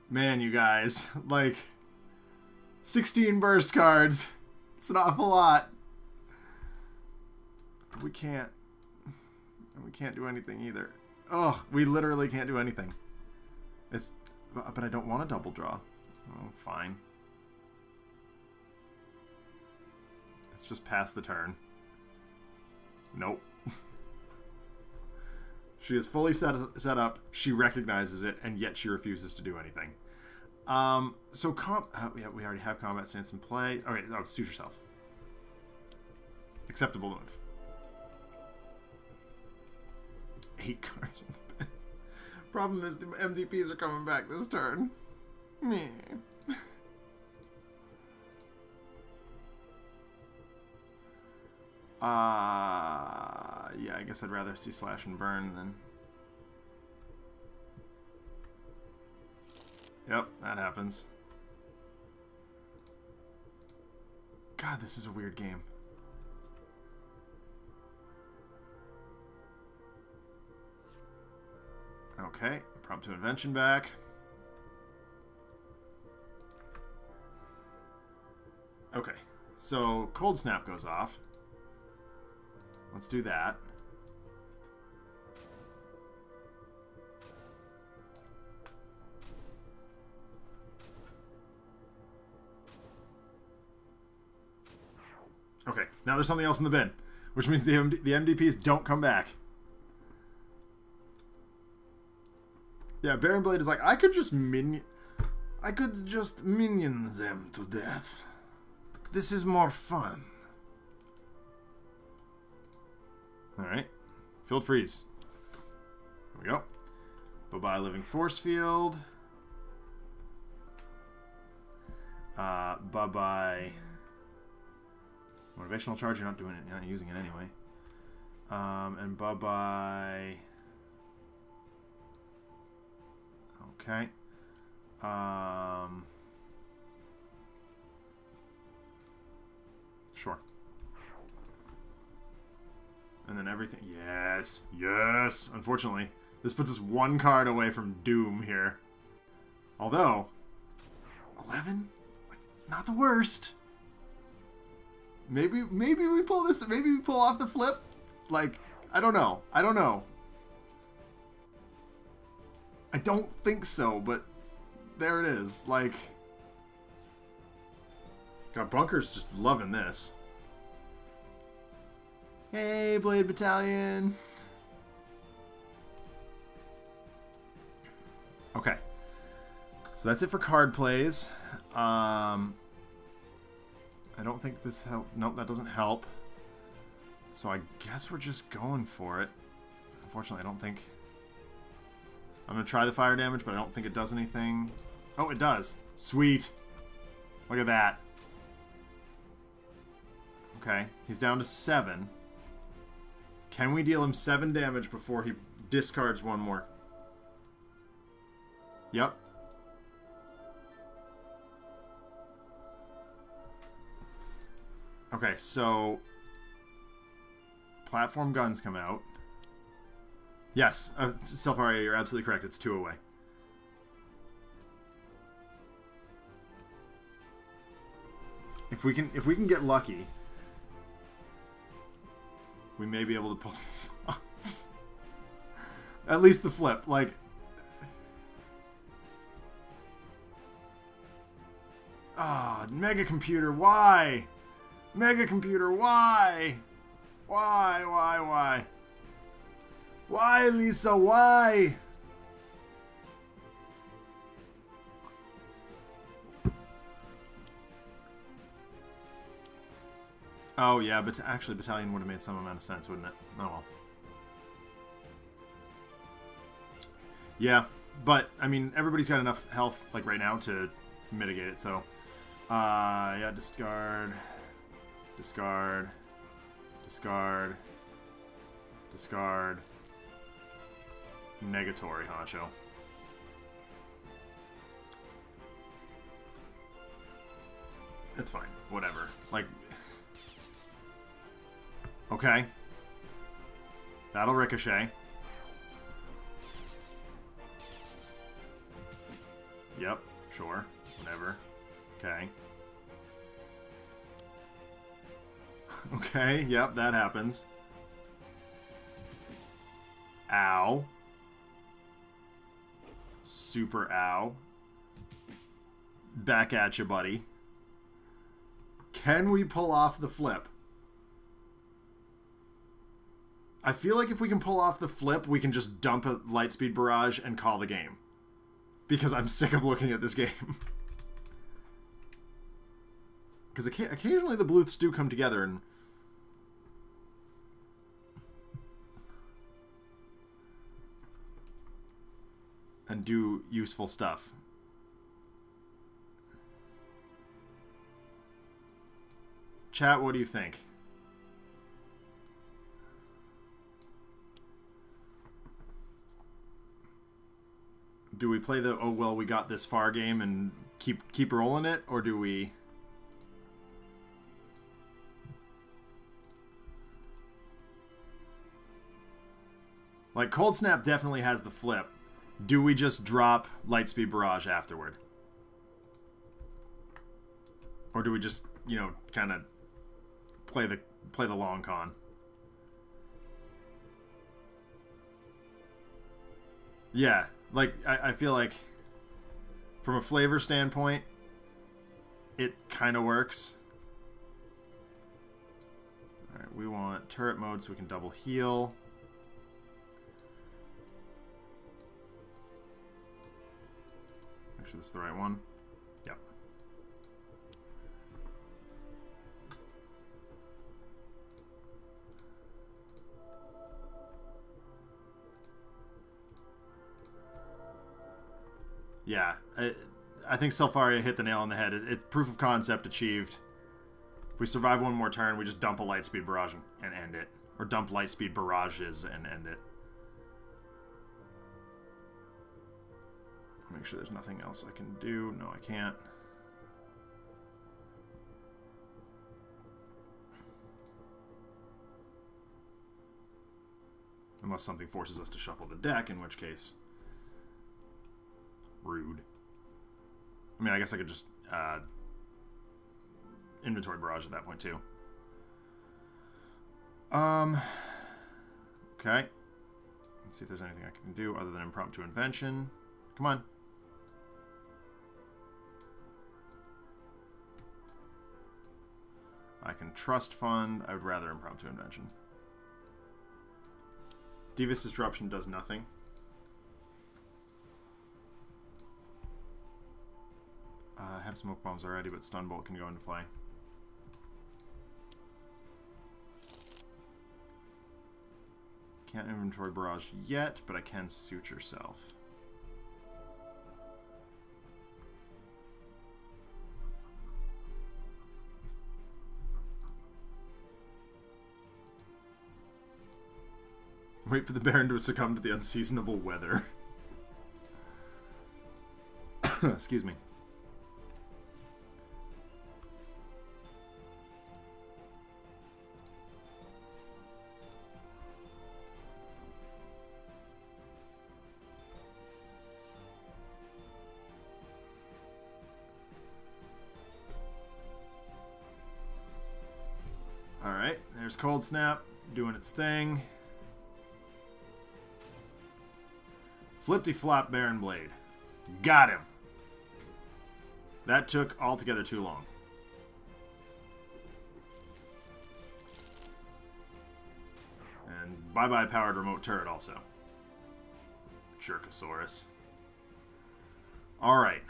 Man, you guys, like 16 burst cards. It's an awful lot. We can't do anything either. Oh, we literally can't do anything. But I don't want a double draw. Oh, fine. Let's just pass the turn. Nope. She is fully set up. She recognizes it, and yet she refuses to do anything. So yeah, we already have combat stance in play. Okay, suit yourself. Acceptable move. 8 cards in the bin. Problem is the MDPs are coming back this turn. Meh. Yeah, I guess I'd rather see Slash and Burn than... Yep, that happens. God, this is a weird game. Okay, Prompt to Invention back. Okay, so Cold Snap goes off. Let's do that. Okay, now there's something else in the bin, which means the MDPs don't come back. Yeah, Baron Blade is like, I could just minion them to death. This is more fun. Alright. Field freeze. There we go. Bye-bye Living Force Field. Bye-bye Motivational Charge. You're not doing it, you're not using it anyway. And bye-bye... Okay. Sure. And then everything... Yes! Yes! Unfortunately, this puts us 1 card away from Doom here. Although... 11? Like, not the worst. Maybe we pull this... Maybe we pull off the flip? Like, I don't know. I don't know. I don't think so, but... There it is. Like... God, Bunker's just loving this. Hey, Blade Battalion. Okay. So that's it for card plays. I don't think this help. Nope, that doesn't help. So I guess we're just going for it. Unfortunately, I don't think... I'm going to try the fire damage, but I don't think it does anything. Oh, it does. Sweet. Look at that. Okay, he's down to 7. Can we deal him 7 damage before he discards one more? Yep. Okay, so... platform guns come out. Yes, Self-RA, you're absolutely correct. It's 2 away. If we can get lucky, we may be able to pull this off. At least the flip, like... Ah, Mega Computer, why? Mega Computer, why? Why? Why, Lisa, why? Oh, yeah, but actually Battalion would have made some amount of sense, wouldn't it? Oh, well. Yeah, but, I mean, everybody's got enough health, like, right now to mitigate it, so... yeah, discard... Discard... Discard... Discard... Negatory, Honcho. It's fine. Whatever. Like... Okay. That'll ricochet. Yep. Sure. Whatever. Okay. Okay. Yep, that happens. Ow. Super ow. Back at you, buddy. Can we pull off the flip? I feel like if we can pull off the flip, we can just dump a Lightspeed Barrage and call the game. Because I'm sick of looking at this game. Because occasionally the Bluths do come together and do useful stuff. Chat, what do you think? Do we play the, oh, well, we got this far game and keep rolling it? Or do we... Like, Cold Snap definitely has the flip. Do we just drop Lightspeed Barrage afterward? Or do we just, you know, kind of play the long con? Yeah. Like, I feel like, from a flavor standpoint, it kind of works. Alright, we want turret mode so we can double heal. Actually, this is the right one. Yep. Yeah, I think Self-RA hit the nail on the head. It's proof of concept achieved. If we survive one more turn, we just dump a Lightspeed Barrage and end it. Or dump Lightspeed Barrages and end it. Make sure there's nothing else I can do. No, I can't. Unless something forces us to shuffle the deck, in which case... Rude. I mean, I guess I could just inventory barrage at that point too. Okay. Let's see if there's anything I can do other than impromptu invention. Come on. I can trust fund. I would rather impromptu invention. Devious Disruption does nothing. I have smoke bombs already, but stun bolt can go into play. Can't inventory barrage yet, but I can suture self. Wait for the Baron to succumb to the unseasonable weather. Excuse me. Alright, there's Cold Snap doing its thing. Flippity-flop Baron Blade. Got him! That took altogether too long. And bye-bye powered remote turret also. Jerkosaurus. Alright,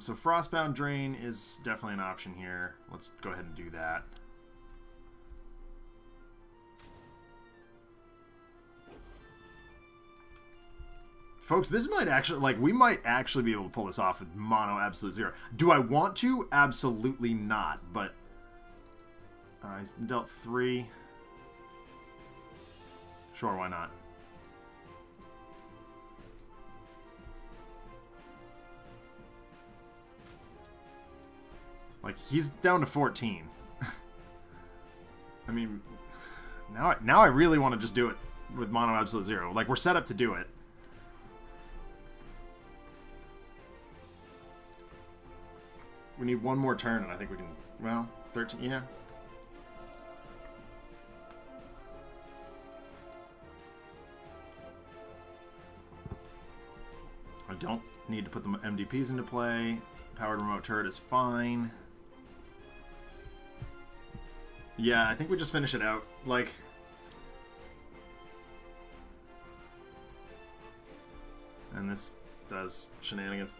so Frostbound Drain is definitely an option here. Let's go ahead and do that. Folks, this might actually, like, we might actually be able to pull this off with mono absolute zero. Do I want to? Absolutely not, but he's been dealt 3. Sure, why not? Like, he's down to 14. I mean, now I really want to just do it with mono absolute zero. Like, we're set up to do it. We need one more turn, and I think we can... Well, 13, yeah. I don't need to put the MDPs into play. Powered remote turret is fine. Yeah, I think we just finish it out. Like... And this does shenanigans.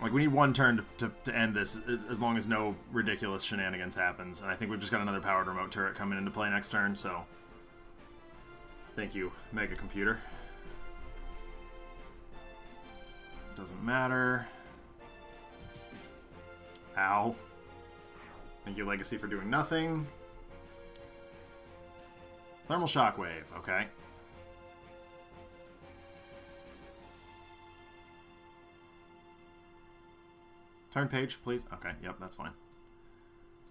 Like, we need one turn to end this, as long as no ridiculous shenanigans happens. And I think we've just got another powered remote turret coming into play next turn, so... Thank you, Mega Computer. Doesn't matter. Ow. Thank you, Legacy, for doing nothing. Thermal Shockwave, okay. Turn page, please. Okay, yep, that's fine.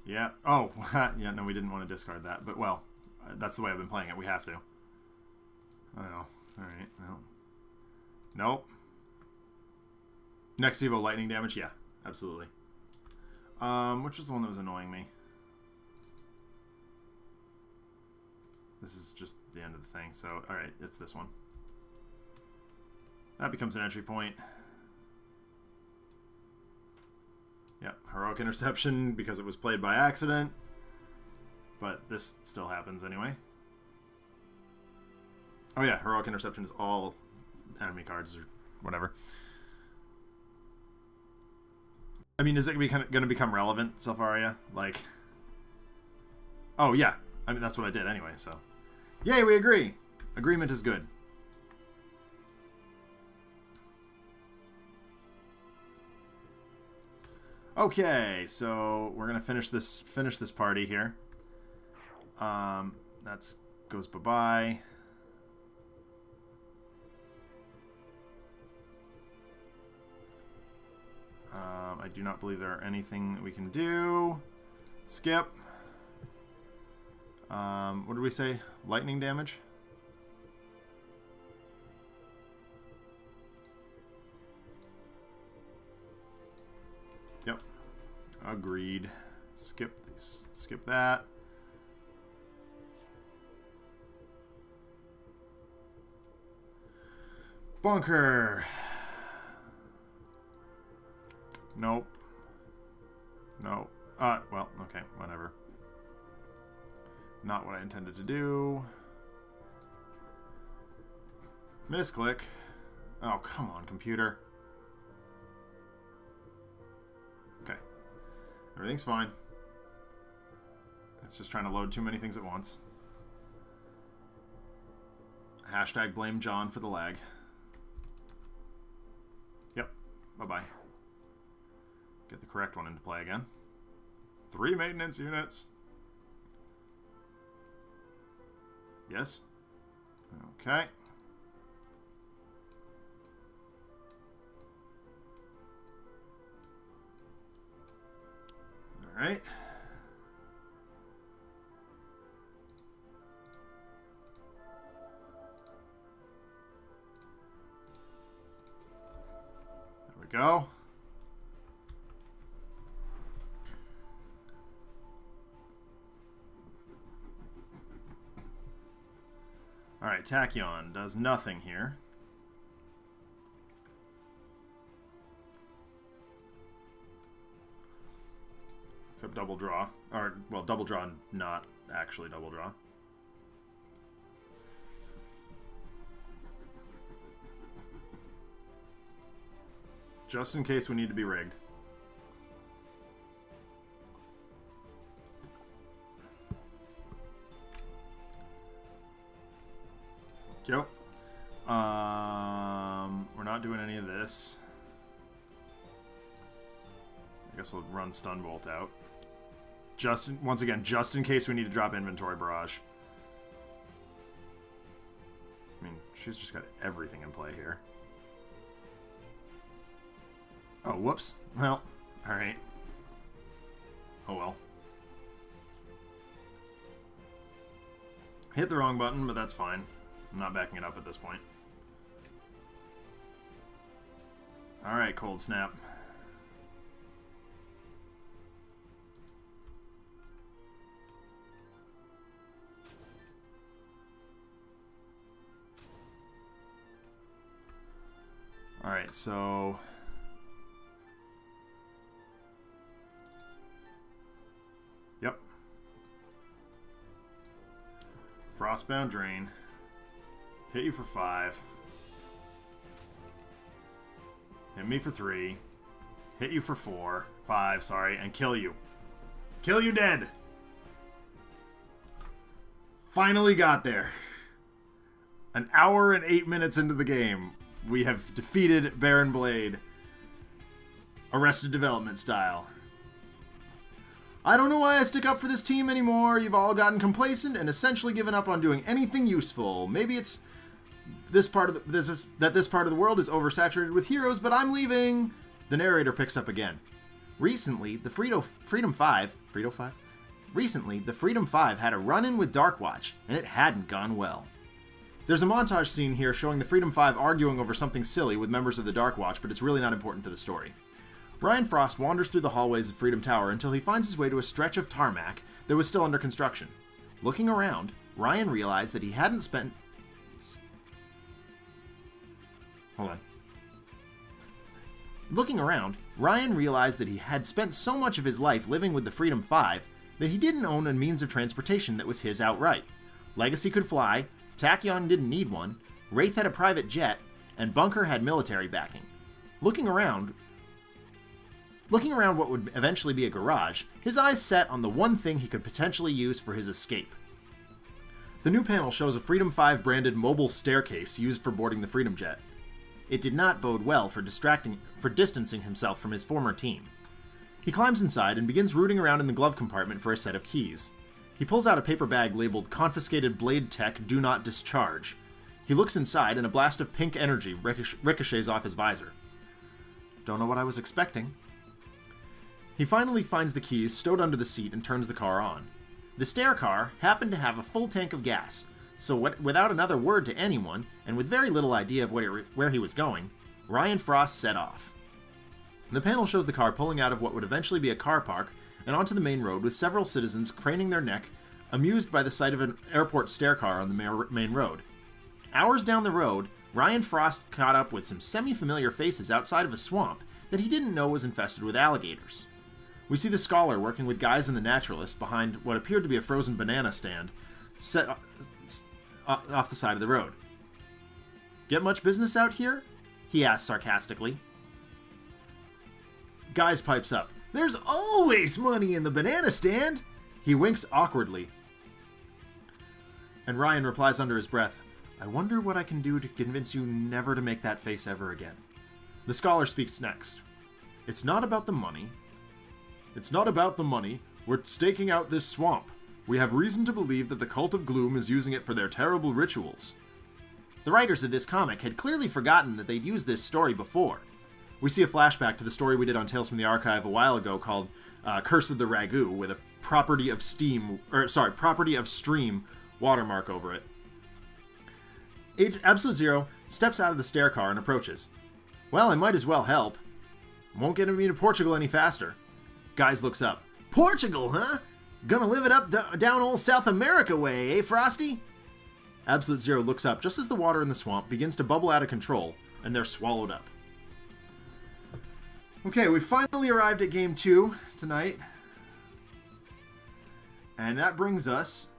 Yeah. Oh, yeah, no, we didn't want to discard that. But, well, that's the way I've been playing it. We have to. Oh, alright, well. Nope. Next Evo lightning damage? Yeah, absolutely. Which was the one that was annoying me? This is just the end of the thing, so, alright, it's this one. That becomes an entry point. Yep, Heroic Interception because it was played by accident. But this still happens anyway. Oh yeah, Heroic Interception is all enemy cards or whatever. I mean, is it going to become relevant, Selfaria? Like... Oh yeah, I mean, that's what I did anyway, so... Yay, we agree! Agreement is good. Okay, so we're gonna finish this party here. That's goes bye-bye. I do not believe there are anything that we can do. Skip. What did we say? Lightning damage? Yep. Agreed. Skip these. Skip that. Bunker. Nope. No. Well, okay, whatever. Not what I intended to do. Misclick. Oh, come on, computer. Okay. Everything's fine. It's just trying to load too many things at once. Hashtag blame John for the lag. Yep. Bye-bye. Get the correct one into play again. 3 maintenance units. Yes. Okay. All right. There we go. All right, Tachyon does nothing here. Except double draw. Or, well, double draw, not actually double draw. Just in case we need to be rigged. Yep. We're not doing any of this. I guess we'll run Stunbolt out. Once again, just in case we need to drop Inventory Barrage. I mean, she's just got everything in play here. Oh, whoops. Well, alright. Oh well. Hit the wrong button, but that's fine. I'm not backing it up at this point. Alright, Cold Snap. Alright, so... Yep. Frostbound Drain. Hit you for 5. Hit me for 3. Hit you for 4. 5, sorry, and kill you. Kill you dead! Finally got there. An hour and 8 minutes into the game, we have defeated Baron Blade. Arrested Development style. I don't know why I stick up for this team anymore. You've all gotten complacent and essentially given up on doing anything useful. Maybe it's this part of the world is oversaturated with heroes, but I'm leaving. The narrator picks up again. Recently, the Freedom 5 had a run-in with Darkwatch, and it hadn't gone well. There's a montage scene here showing the Freedom 5 arguing over something silly with members of the Darkwatch, but it's really not important to the story. Ryan Frost wanders through the hallways of Freedom Tower until he finds his way to a stretch of tarmac that was still under construction. Looking around, Ryan realized that he hadn't spent... Hold on. Looking around, Ryan realized that he had spent so much of his life living with the Freedom 5 that he didn't own a means of transportation that was his outright. Legacy could fly, Tachyon didn't need one, Wraith had a private jet, and Bunker had military backing. Looking around what would eventually be a garage, his eyes set on the one thing he could potentially use for his escape. The new panel shows a Freedom 5 branded mobile staircase used for boarding the Freedom Jet. It did not bode well for distancing himself from his former team. He climbs inside and begins rooting around in the glove compartment for a set of keys. He pulls out a paper bag labeled Confiscated Blade Tech Do Not Discharge. He looks inside and a blast of pink energy ricochets off his visor. Don't know what I was expecting. He finally finds the keys stowed under the seat and turns the car on. The stair car happened to have a full tank of gas, so without another word to anyone, and with very little idea of where he was going, Ryan Frost set off. The panel shows the car pulling out of what would eventually be a car park and onto the main road with several citizens craning their neck, amused by the sight of an airport stair car on the main road. Hours down the road, Ryan Frost caught up with some semi-familiar faces outside of a swamp that he didn't know was infested with alligators. We see the Scholar working with Guise and the Naturalist behind what appeared to be a frozen banana stand set off the side of the road. Get much business out here? He asks sarcastically. Guise pipes up. There's always money in the banana stand! He winks awkwardly. And Ryan replies under his breath, I wonder what I can do to convince you never to make that face ever again. The scholar speaks next. It's not about the money. It's not about the money. We're staking out this swamp. We have reason to believe that the Cult of Gloom is using it for their terrible rituals. The writers of this comic had clearly forgotten that they'd used this story before. We see a flashback to the story we did on Tales from the Archive a while ago called Curse of the Ragu, with a property of stream watermark over it. Absolute Zero steps out of the stair car and approaches. Well, I might as well help. Won't get me to Portugal any faster. Guise looks up. Portugal, huh? Gonna live it up down old South America way, eh, Frosty? Absolute Zero looks up just as the water in the swamp begins to bubble out of control, and they're swallowed up. Okay, we finally arrived at Game 2 tonight. And that brings us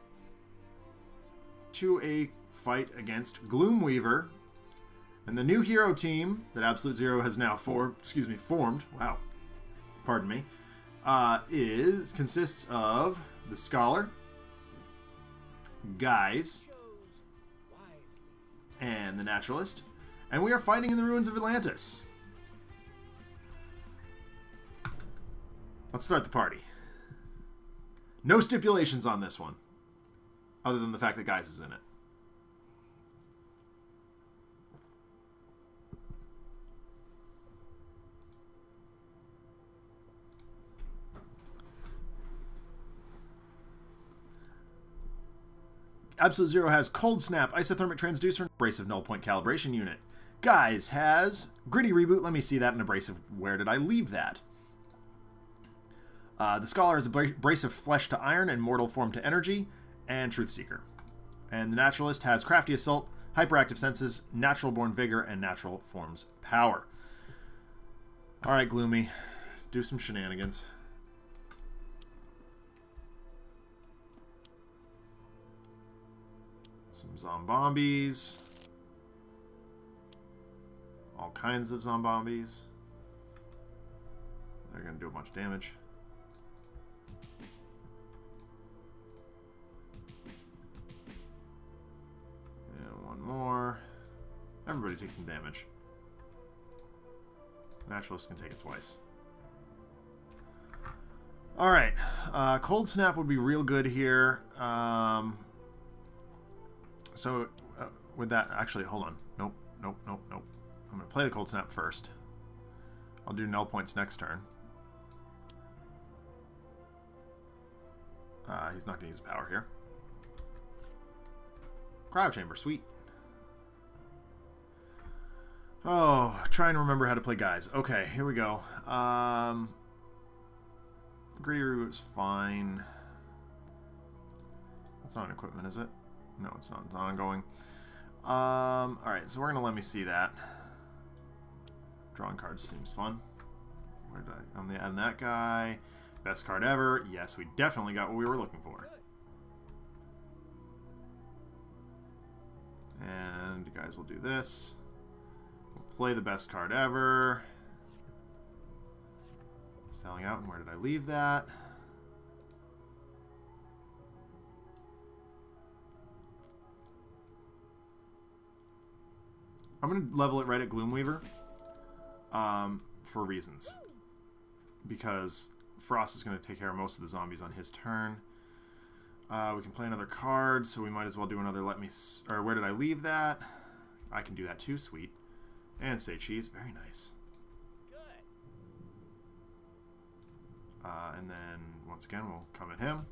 to a fight against Gloomweaver and the new hero team that Absolute Zero has now formed. Wow. Pardon me. Consists of the Scholar, Guise, and the Naturalist. And we are fighting in the ruins of Atlantis. Let's start the party. No stipulations on this one, other than the fact that Guise is in it. Absolute Zero has Cold Snap, Isothermic Transducer, and Abrasive Null Point Calibration Unit. Guise has Gritty Reboot, let me see that, and Abrasive, where did I leave that? The Scholar has Abrasive Flesh to Iron and Mortal Form to Energy, and Truth Seeker. And the Naturalist has Crafty Assault, Hyperactive Senses, Natural Born Vigor, and Natural Forms Power. Alright, Gloomy. Do some shenanigans. Some Zombombies. All kinds of Zombombies. They're going to do a bunch of damage. And one more. Everybody takes some damage. Naturalist can take it twice. Alright. Cold Snap would be real good here. With that, actually, hold on. Nope. I'm going to play the Cold Snap first. I'll do null points next turn. He's not going to use power here. Cryo Chamber, sweet. Oh, trying to remember how to play Guise. Okay, here we go. Gritty Reboot is fine. That's not an equipment, is it? No, it's not. It's not ongoing. Alright, so we're going to let me see that. Drawing cards seems fun. Where did I... I'm that guy. Best card ever. Yes, we definitely got what we were looking for. And you guys will do this. We'll play the best card ever. Selling out, and where did I leave that? I'm going to level it right at Gloomweaver for reasons. Because Frost is going to take care of most of the zombies on his turn. We can play another card, so we might as well do another or where did I leave that? I can do that too, sweet. And say cheese, very nice. And then, once again, we'll come at him.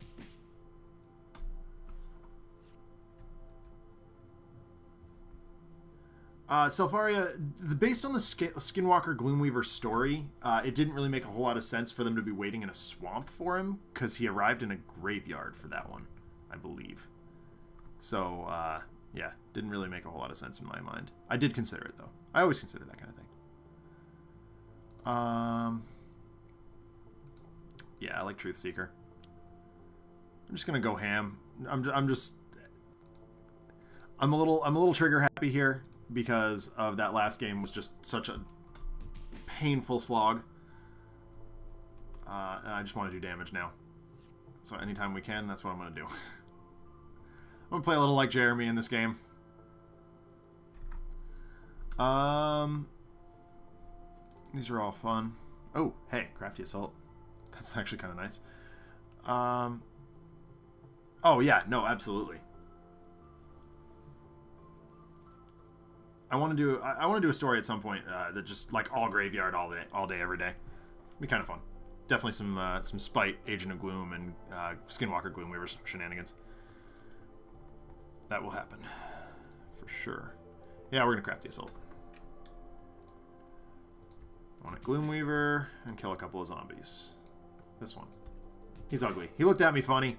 Selfaria, based on the Skinwalker Gloomweaver story, it didn't really make a whole lot of sense for them to be waiting in a swamp for him, because he arrived in a graveyard for that one, I believe. So, yeah, didn't really make a whole lot of sense in my mind. I did consider it, though. I always consider that kind of thing. Yeah, I like Truth Seeker. I'm just gonna go ham. I'm a little trigger happy here because of that last game was just such a painful slog. And I just want to do damage now. So anytime we can, that's what I'm gonna do. I'm gonna play a little like Jeremy in this game. These are all fun. Oh, hey, Crafty Assault. That's actually kind of nice. Oh yeah, no, absolutely. I want to do a story at some point that just like all graveyard all day, every day. Be kind of fun. Definitely some Spite, Agent of Gloom, and Skinwalker Gloomweaver shenanigans. That will happen for sure. Yeah, we're gonna Crafty Assault. I want a Gloomweaver and kill a couple of zombies. This one. He's ugly. He looked at me funny.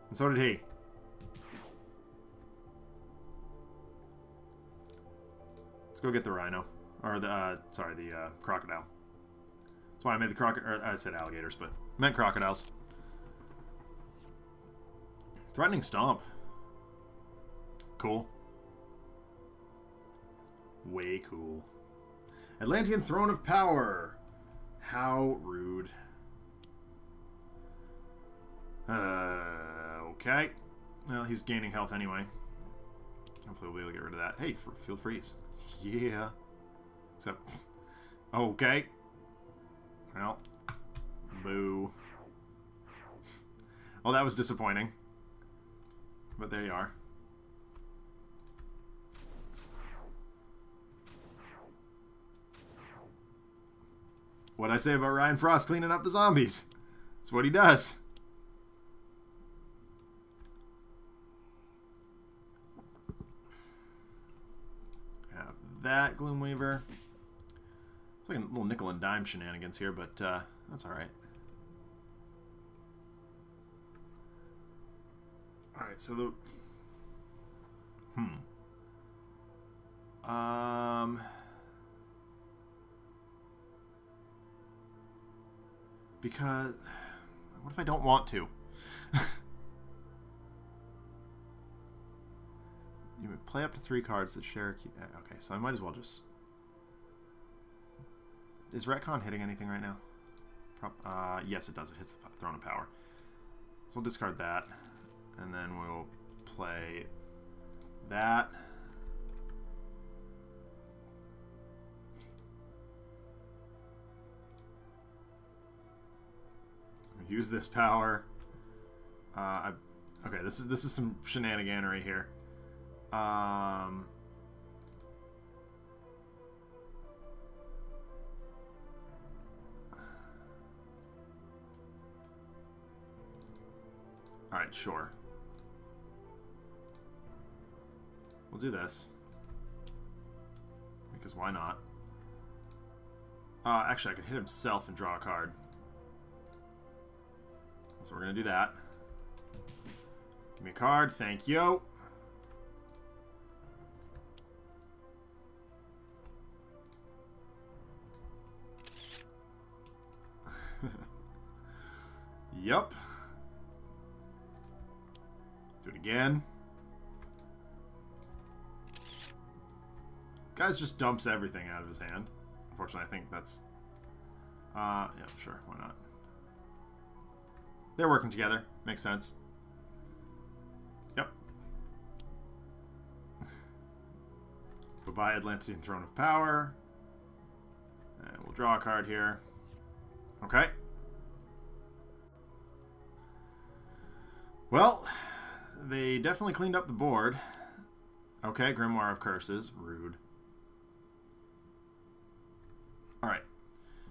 And so did he. Let's go get the rhino. Or the, sorry, the crocodile. That's why I made the crocodile. I said alligators, but meant crocodiles. Threatening Stomp. Cool. Way cool. Atlantean Throne of Power. How rude. Okay. Well, he's gaining health anyway. Hopefully we'll be able to get rid of that. Hey, Field Freeze. Yeah. Except... Okay. Well. Boo. Oh, that was disappointing. But there you are. What'd I say about Ryan Frost cleaning up the zombies? That's what he does. Have that Gloomweaver. It's like a little nickel and dime shenanigans here, but that's alright. Alright, so the... Because... What if I don't want to? You play up to 3 cards that share... Okay, so I might as well just... Is Retcon hitting anything right now? Yes, it does. It hits the Throne of Power. So we'll discard that. And then we'll play that. Use this power. Okay, this is some shenaniganery here. Alright, sure. We'll do this. Because why not? Actually, I could hit himself and draw a card. So we're going to do that. Give me a card. Thank you. Yup. Do it again. Guise just dumps everything out of his hand. Unfortunately, I think that's... yeah, sure. Why not? They're working together. Makes sense. Yep. Goodbye, Atlantean Throne of Power. And we'll draw a card here. Okay. Well, they definitely cleaned up the board. Okay, Grimoire of Curses. Rude. Alright.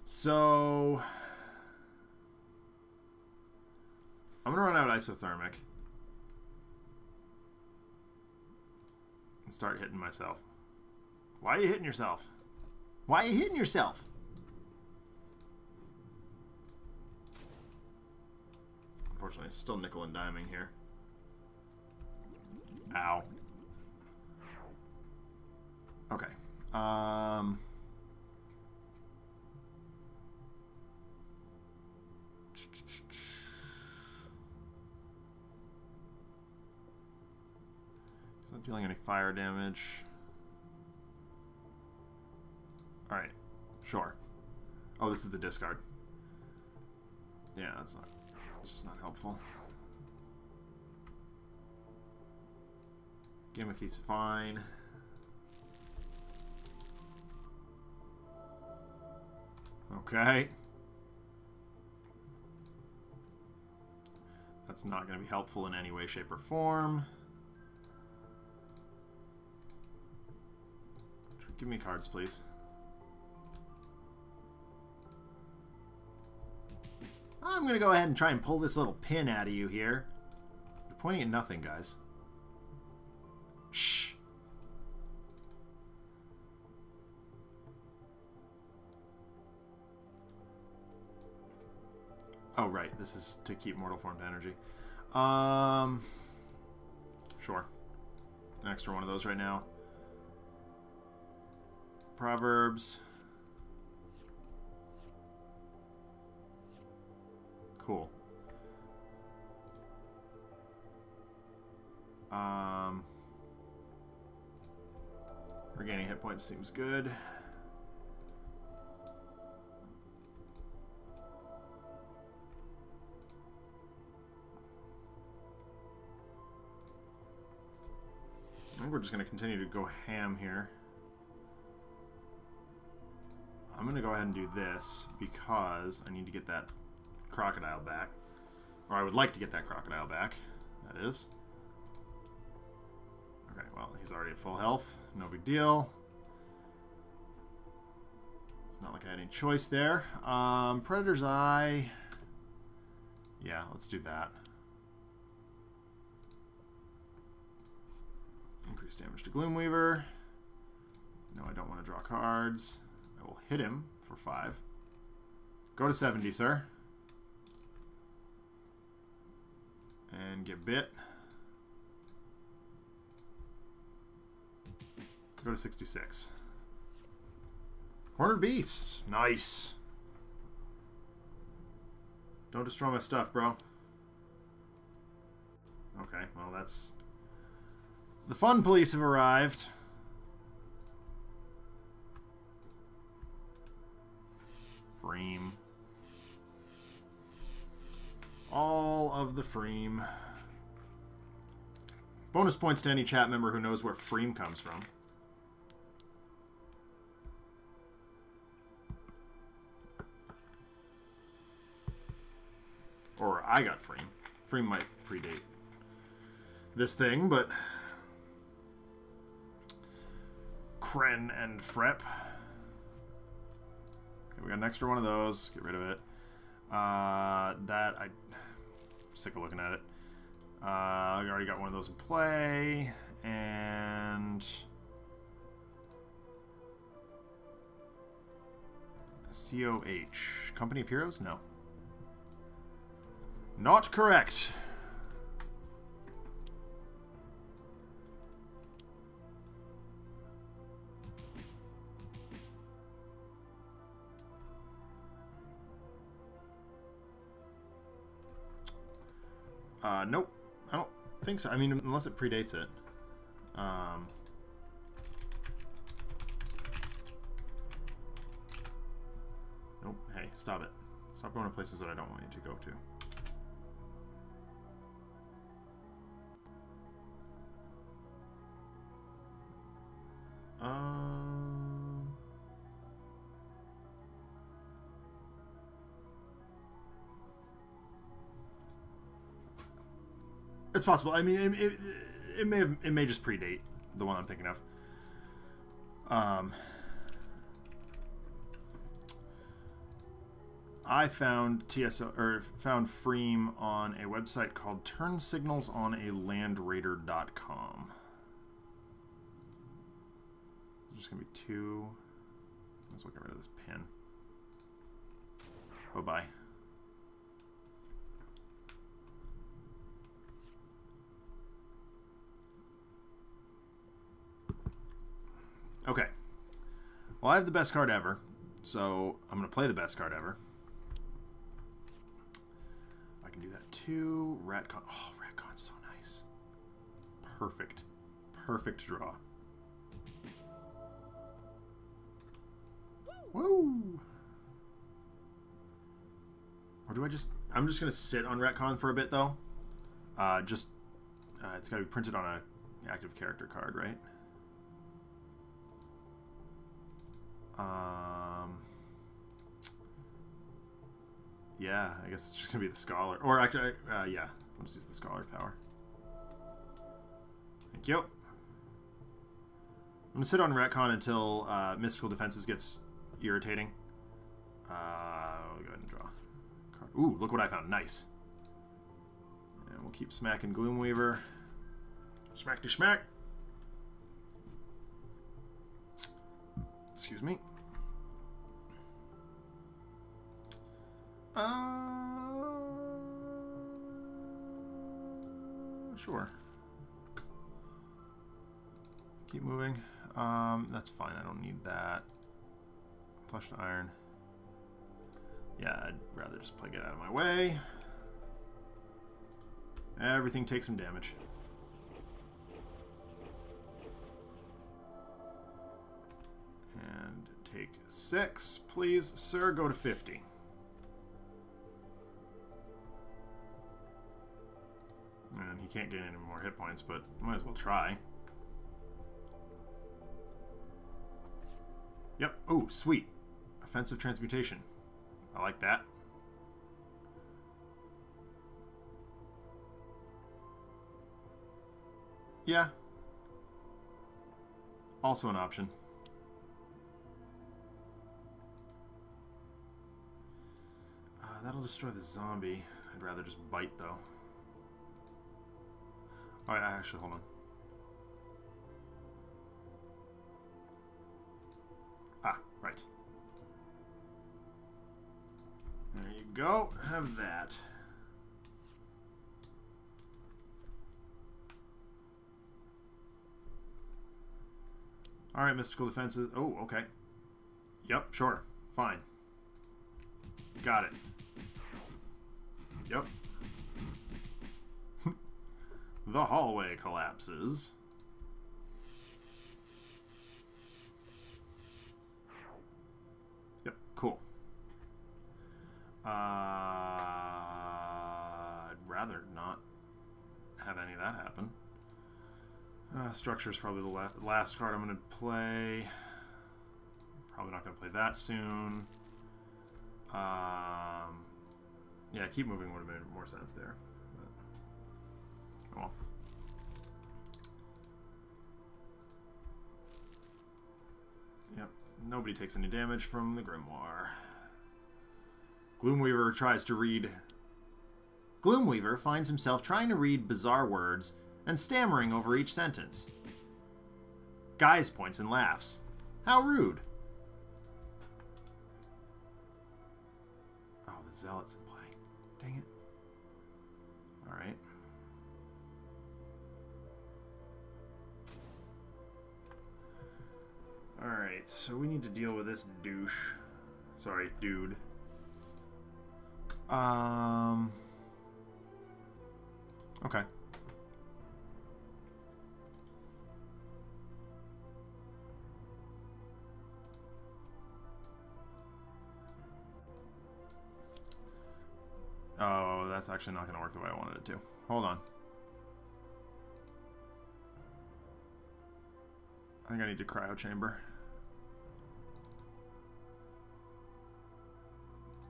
So... I'm going to run out Isothermic. And start hitting myself. Why are you hitting yourself? Why are you hitting yourself? Unfortunately, it's still nickel and diming here. Ow. Okay. He's not dealing any fire damage. Alright. Sure. Oh, this is the discard. Yeah, that's not helpful. Gimmick, he's fine. Okay. That's not going to be helpful in any way, shape, or form. Give me cards, please. I'm going to go ahead and try and pull this little pin out of you here. You're pointing at nothing, guys. Shh. Oh, right. This is to keep mortal form to energy. Sure. An extra one of those right now. Proverbs. Cool. Regaining hit points seems good. I think we're just going to continue to go ham here. I'm going to go ahead and do this because I need to get that crocodile back. Or I would like to get that crocodile back, that is. Okay, well, he's already at full health. No big deal. It's not like I had any choice there. Predator's Eye. Yeah, let's do that. Increase damage to Gloomweaver. No, I don't want to draw cards. I will hit him for 5. Go to 70, sir. And get bit. Go to 66. Cornered Beast. Nice. Don't destroy my stuff, bro. Okay, well, that's... The fun police have arrived. Freem. All of the Freem. Bonus points to any chat member who knows where Freem comes from. Or I got Freem. Freem might predate this thing, but... Kren and Frep. Okay, we got an extra one of those. Get rid of it. I'm sick of looking at it. I already got one of those in play. And... COH. Company of Heroes? No. Not correct. Nope. I don't think so. I mean, unless it predates it. Nope. Hey, stop it. Stop going to places that I don't want you to go to. It's possible. I mean, it may just predate the one I'm thinking of. I found found Freem on a website called TurnSignalsOnALandRaider.com. There's just gonna be 2. Let's get rid of this pin. Oh, bye. Okay. Well, I have the best card ever, so I'm going to play the best card ever. I can do that too. Ratcon. Oh, Ratcon's so nice. Perfect. Perfect draw. Woo! Or do I just... I'm just going to sit on Ratcon for a bit, though. It's got to be printed on an active character card, right? Yeah, I guess it's just going to be the Scholar. Or actually, yeah. We'll just use the Scholar power. Thank you. I'm going to sit on Retcon until Mystical Defenses gets irritating. We'll go ahead and draw a card. Ooh, look what I found. Nice. And we'll keep smacking Gloomweaver. Smack to smack. Excuse me. Sure. Keep moving. That's fine. I don't need that. Flushed Iron. Yeah, I'd rather just get out of my way. Everything takes some damage. And take 6. Please, sir, go to 50. And he can't gain any more hit points, but might as well try. Yep. Oh, sweet. Offensive Transmutation. I like that. Yeah. Also an option. That'll destroy the zombie. I'd rather just bite, though. Alright, actually, hold on. Ah, right. There you go. Have that. Alright, Mystical Defenses. Oh, okay. Yep, sure. Fine. Got it. Yep. The hallway collapses. Yep, cool. I'd rather not have any of that happen. Structure is probably the last card I'm going to play. Probably not going to play that soon. Yeah, keep moving would have made more sense there. But, oh well. Yep, nobody takes any damage from the Grimoire. Gloomweaver tries to read... Gloomweaver finds himself trying to read bizarre words and stammering over each sentence. Guise points and laughs. How rude. Oh, the Zealot's in play. Dang it. Alright. Alright, so we need to deal with this douche. Sorry, dude. Okay. Oh, that's actually not going to work the way I wanted it to. Hold on. I think I need to cryo chamber.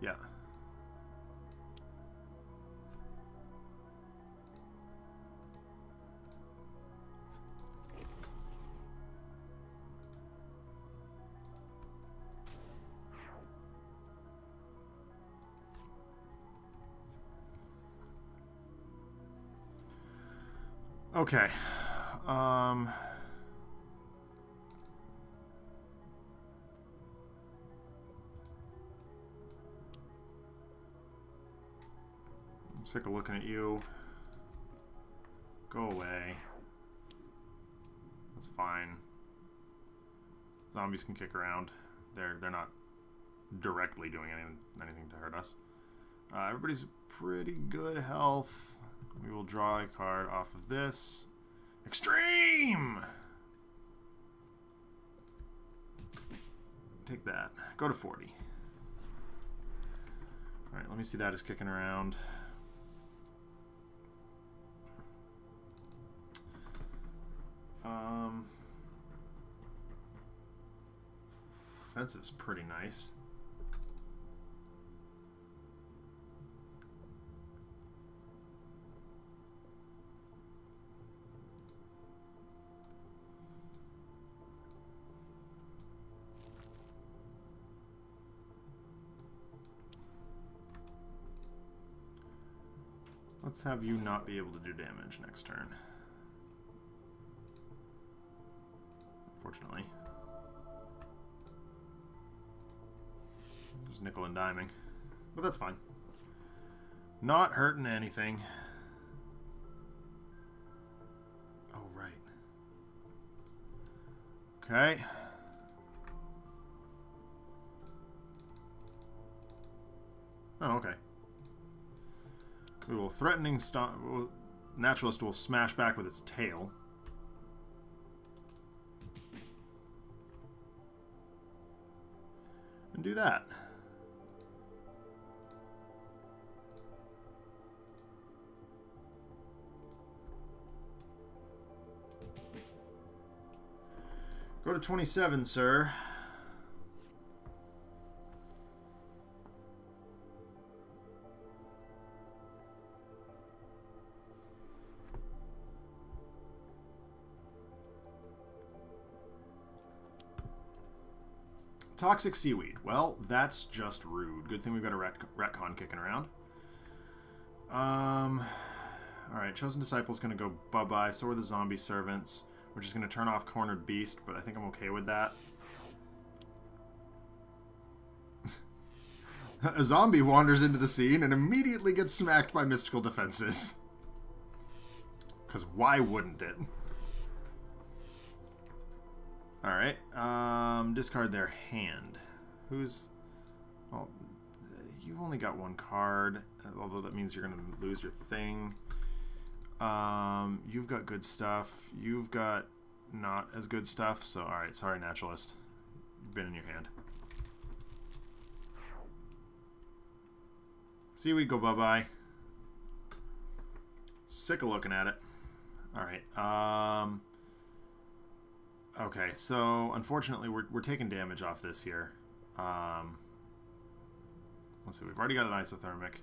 Yeah. Okay. I'm sick of looking at you. Go away. That's fine. Zombies can kick around. They're not directly doing anything to hurt us. Everybody's pretty good health. We will draw a card off of this. Extreme! Take that. Go to 40. Alright, let me see that is kicking around. Offensive's pretty nice. Let's have you not be able to do damage next turn. Unfortunately. Just nickel and diming. But that's fine. Not hurting anything. Oh, right. Okay. Oh, okay. We will threatening stop. Naturalist will smash back with its tail. And do that. Go to 27, sir. Toxic seaweed. Well, that's just rude. Good thing we've got a retcon kicking around. Alright, Chosen Disciple's going to go bye-bye. So are the zombie servants. We're just going to turn off Cornered Beast, but I think I'm okay with that. A zombie wanders into the scene and immediately gets smacked by mystical defenses. Because why wouldn't it? Alright, discard their hand. Who's... Well, you've only got one card, although that means you're going to lose your thing. You've got good stuff. You've got not as good stuff, so alright, sorry, Naturalist. You've been in your hand. Seaweed, go bye-bye. Sick of looking at it. Alright, okay, so unfortunately we're taking damage off this here. Let's see, we've already got an isothermic.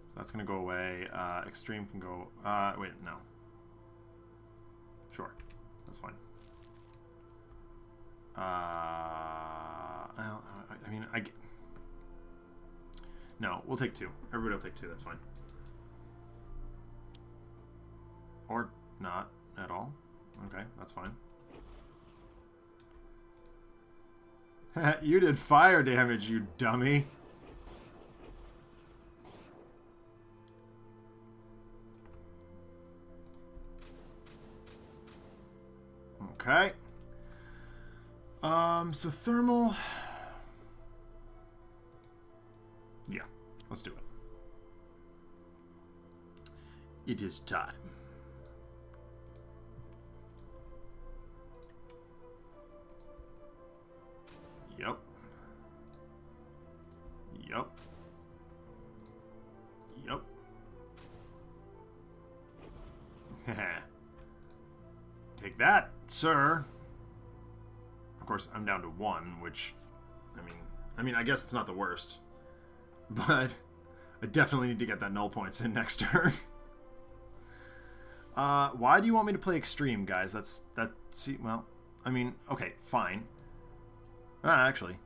So that's going to go away. Extreme can go... wait, no. Sure, that's fine. I mean, no, we'll take 2. Everybody will take 2, that's fine. Or not at all. Okay, that's fine. You did fire damage, you dummy. Okay. So thermal. Yeah, let's do it. It is time. Yep. Yep. Yep. Take that, sir. Of course, I'm down to 1, which, I mean, I guess it's not the worst, but I definitely need to get that null points in next turn. Why do you want me to play extreme, guys? See, well, I mean, okay, fine. Actually.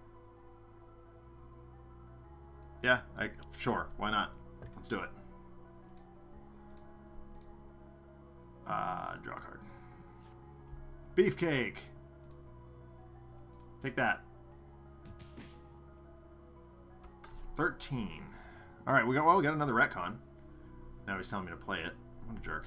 Yeah, sure, why not? Let's do it. Draw a card. Beefcake! Take that. 13. Alright, we got another retcon. Now he's telling me to play it. What a jerk.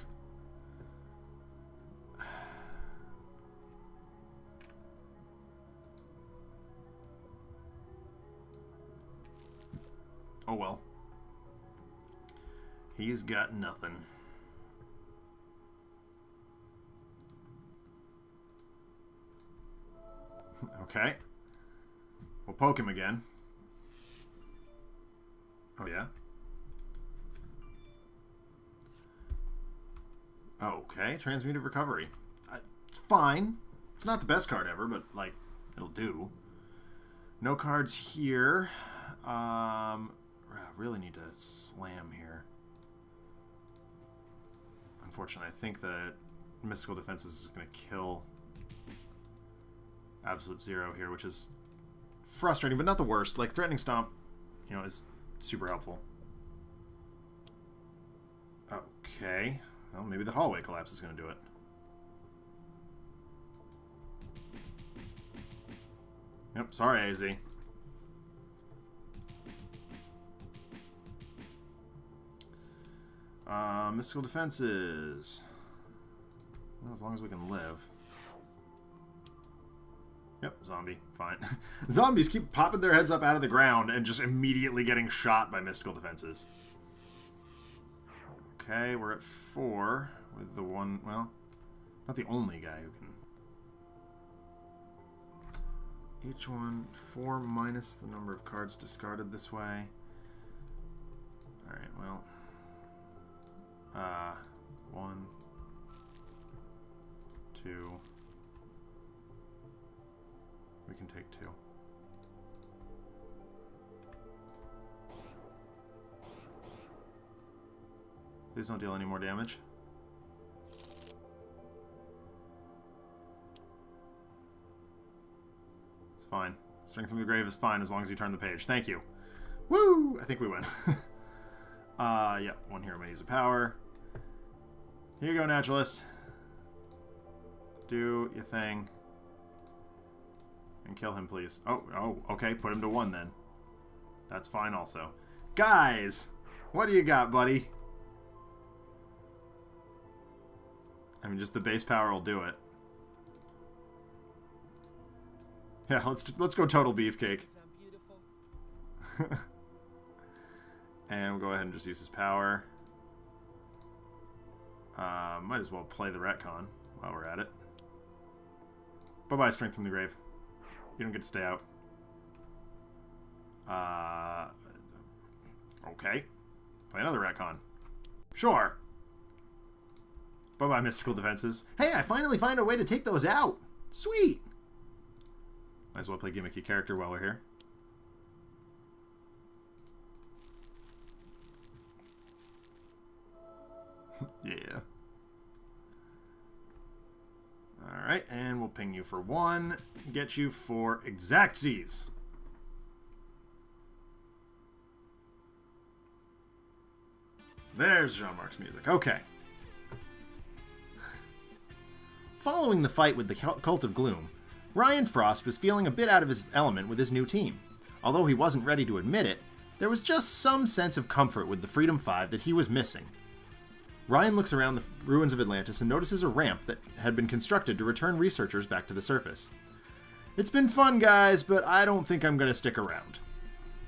Oh well. He's got nothing. Okay. We'll poke him again. Oh yeah? Okay, Transmutive Recovery. Fine. It's not the best card ever, but, like, it'll do. No cards here. I really need to slam here. Unfortunately, I think that Mystical Defenses is going to kill Absolute Zero here, which is frustrating, but not the worst. Like, Threatening Stomp, you know, is super helpful. Okay. Well, maybe the hallway collapse is going to do it. Yep, sorry, AZ. Mystical defenses. Well, as long as we can live. Yep, zombie. Fine. Zombies keep popping their heads up out of the ground and just immediately getting shot by mystical defenses. Okay, we're at 4 with the one, well, not the only guy who can. Each one, 4 minus the number of cards discarded this way. Alright, well. 1, 2. We can take 2. Please don't deal any more damage. It's fine. Strength from the Grave is fine as long as you turn the page. Thank you. Woo! I think we win. Yeah, one hero may use a power. Here you go, Naturalist. Do your thing. And kill him, please. Oh, okay. Put him to 1 then. That's fine also. Guys! What do you got, buddy? I mean, just the base power will do it. Yeah, let's go total beefcake. And we'll go ahead and just use his power. Might as well play the retcon while we're at it. Bye-bye, Strength from the Grave. You don't get to stay out. Okay. Play another retcon. Sure. Bye-bye, Mystical Defenses. Hey, I finally find a way to take those out. Sweet. Might as well play gimmicky character while we're here. Yeah. Alright, and we'll ping you for 1. Get you for Exactsies. There's Jean-Marc's music. Okay. Following the fight with the Cult of Gloom, Ryan Frost was feeling a bit out of his element with his new team. Although he wasn't ready to admit it, there was just some sense of comfort with the Freedom 5 that he was missing. Ryan looks around the ruins of Atlantis and notices a ramp that had been constructed to return researchers back to the surface. It's been fun, guys, but I don't think I'm going to stick around.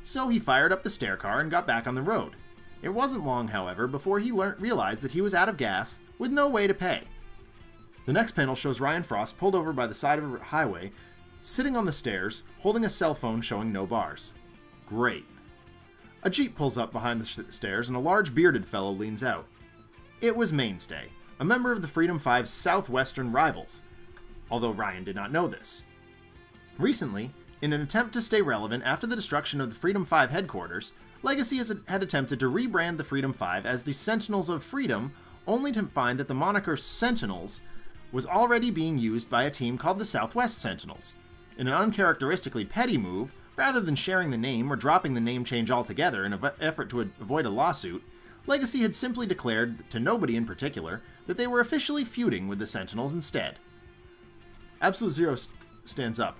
So he fired up the stair car and got back on the road. It wasn't long, however, before he realized that he was out of gas with no way to pay. The next panel shows Ryan Frost pulled over by the side of a highway, sitting on the stairs, holding a cell phone showing no bars. Great. A jeep pulls up behind the stairs and a large bearded fellow leans out. It was Mainstay, a member of the Freedom 5's southwestern rivals, although Ryan did not know this. Recently, in an attempt to stay relevant after the destruction of the Freedom 5 headquarters, Legacy had attempted to rebrand the Freedom 5 as the Sentinels of Freedom, only to find that the moniker Sentinels was already being used by a team called the Southwest Sentinels. In an uncharacteristically petty move, rather than sharing the name or dropping the name change altogether in an effort to avoid a lawsuit, Legacy had simply declared, to nobody in particular, that they were officially feuding with the Sentinels instead. Absolute Zero stands up.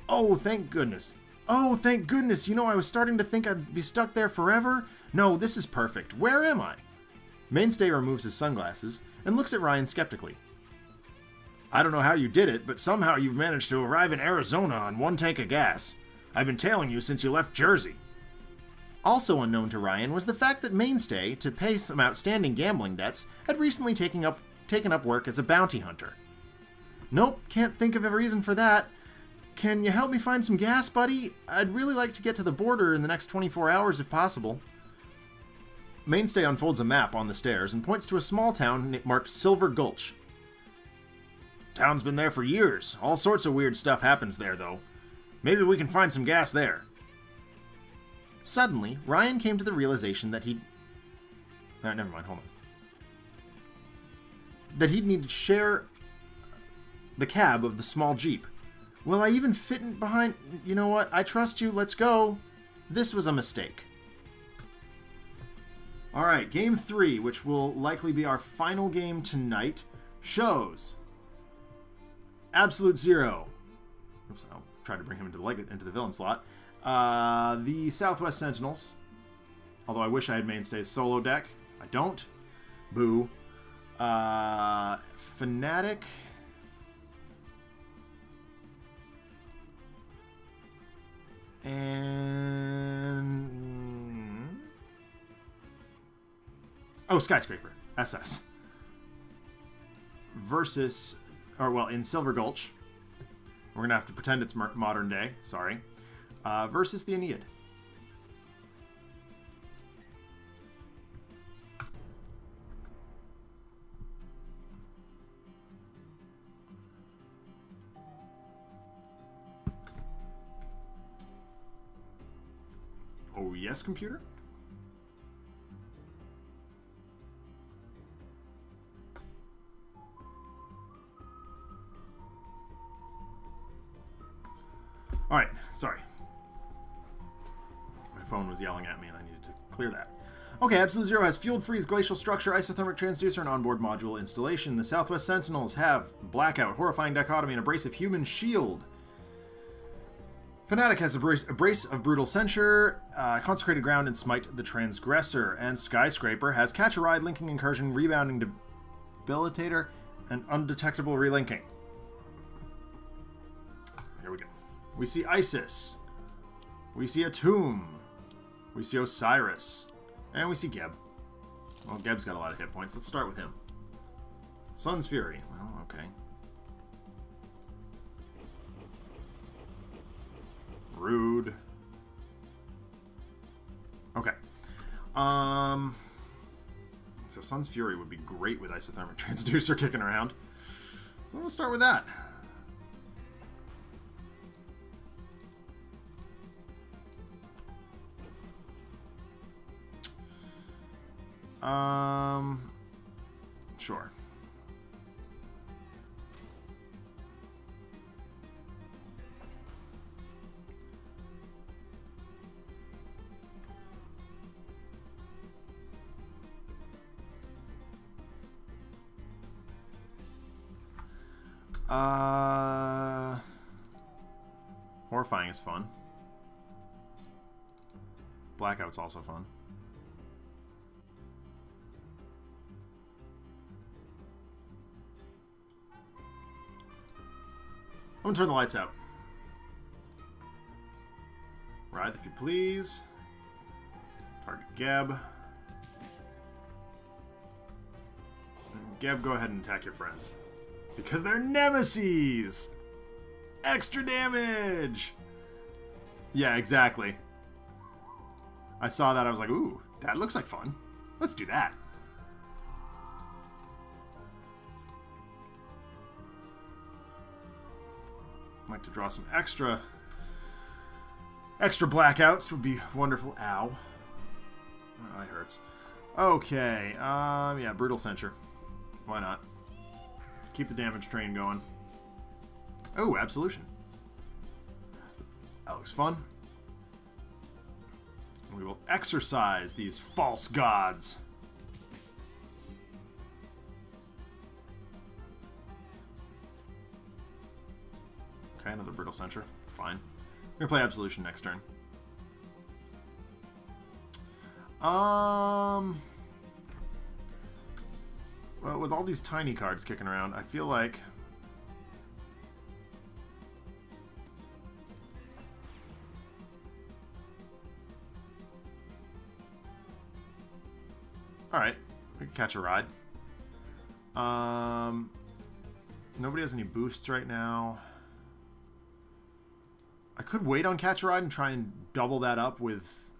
Oh, thank goodness. Oh, thank goodness. You know, I was starting to think I'd be stuck there forever. No, this is perfect. Where am I? Mainstay removes his sunglasses and looks at Ryan skeptically. I don't know how you did it, but somehow you've managed to arrive in Arizona on 1 tank of gas. I've been tailing you since you left Jersey. Also unknown to Ryan was the fact that Mainstay, to pay some outstanding gambling debts, had recently taken up work as a bounty hunter. Nope, can't think of a reason for that. Can you help me find some gas, buddy? I'd really like to get to the border in the next 24 hours if possible. Mainstay unfolds a map on the stairs and points to a small town marked Silver Gulch. Town's been there for years. All sorts of weird stuff happens there, though. Maybe we can find some gas there. Suddenly, Ryan came to the realization that he'd... never mind, hold on. That he'd need to share the cab of the small Jeep. Will I even fit in behind... You know what? I trust you. Let's go. This was a mistake. All right, game 3, which will likely be our final game tonight, shows Absolute Zero. Oops, I'll try to bring him into the villain slot. The Southwest Sentinels. Although I wish I had Mainstay's solo deck. I don't. Boo. Fanatic. And... oh, Skyscraper. SS. Versus... or, well, in Silver Gulch. We're going to have to pretend it's modern day. Sorry. Versus the Ennead. Oh, yes, computer? All right, sorry. My phone was yelling at me and I needed to clear that. Okay, Absolute Zero has Fueled Freeze, Glacial Structure, Isothermic Transducer, and onboard module installation. The Southwest Sentinels have Blackout, Horrifying Dichotomy, and Abrasive Human Shield. Fanatic has a brace of Brutal Censure, Consecrated Ground, and Smite the Transgressor. And Skyscraper has Catch a Ride, Linking Incursion, Rebounding Debilitator, and Undetectable Relinking. Here we go. We see Isis. We see a Tomb. We see Osiris. And we see Geb. Well, Geb's got a lot of hit points. Let's start with him. Sun's Fury. Well, okay. Rude. Okay. So Sun's Fury would be great with Isothermic Transducer kicking around. So we'll start with that. Sure. Horrifying is fun. Blackout's also fun. I'm gonna turn the lights out. Wraith, if you please. Target Geb. Geb, go ahead and attack your friends. Because they're nemesis! Extra damage! Yeah, exactly. I saw that, I was like, ooh, that looks like fun. Let's do that. I'd like to draw some extra blackouts would be wonderful. Ow. Oh, that hurts. Okay, yeah, Brutal Censure. Why not? Keep the damage train going. Oh, Absolution. That looks fun. We will exorcise these false gods. Okay, another Brutal Censure. Fine. I'm gonna play Absolution next turn. Well, with all these tiny cards kicking around, I feel like... Alright, we can catch a ride. Nobody has any boosts right now. I could wait on Catch a Ride and try and double that up with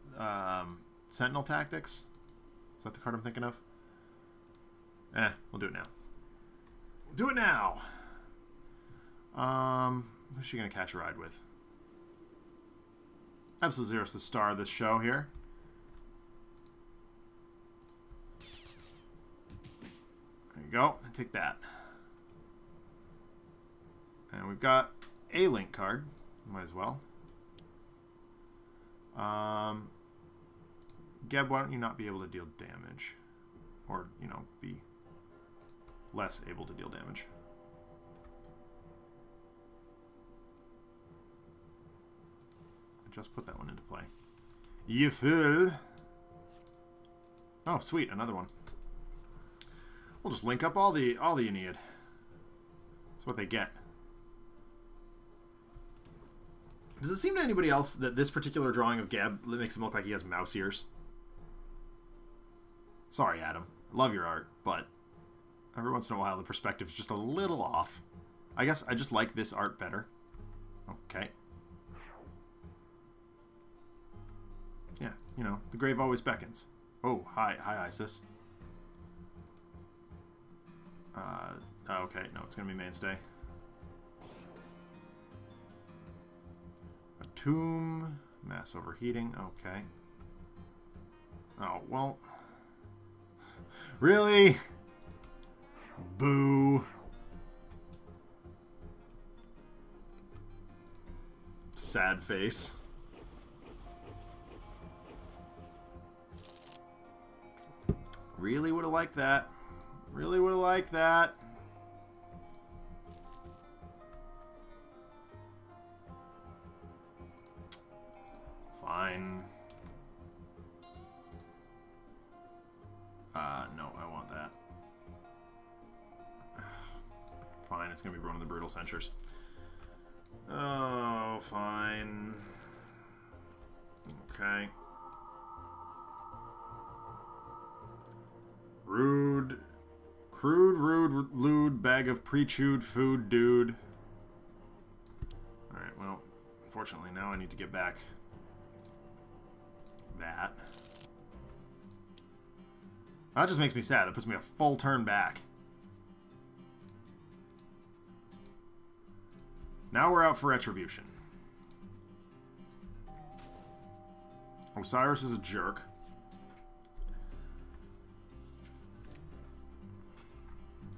Sentinel Tactics. Is that the card I'm thinking of? We'll do it now. We'll do it now! Who's she going to catch a ride with? Absolute Zero's the star of this show here. There you go. Take that. And we've got a Link card. Might as well. Geb, why don't you not be able to deal damage? Or, you know, be less able to deal damage. I just put that one into play. You fool! Oh, sweet, another one. We'll just link up all the Ennead. That's what they get. Does it seem to anybody else that this particular drawing of Geb makes him look like he has mouse ears? Sorry, Adam. I love your art, but every once in a while the perspective's just a little off. I guess I just like this art better. Okay. Yeah, you know, the grave always beckons. Oh, hi, Isis. Okay, no, it's gonna be mainstay. A tomb, mass overheating, okay. Oh, well. Really? Boo. Sad face. Really would have liked that. Really would have liked that. Fine. No, I want that. Fine, it's gonna be one of the brutal censures. Oh, fine. Okay. Rude. Crude, rude, lewd, bag of pre-chewed food, dude. Alright, well, unfortunately now I need to get back that. That just makes me sad. That puts me a full turn back. Now we're out for retribution. Osiris is a jerk.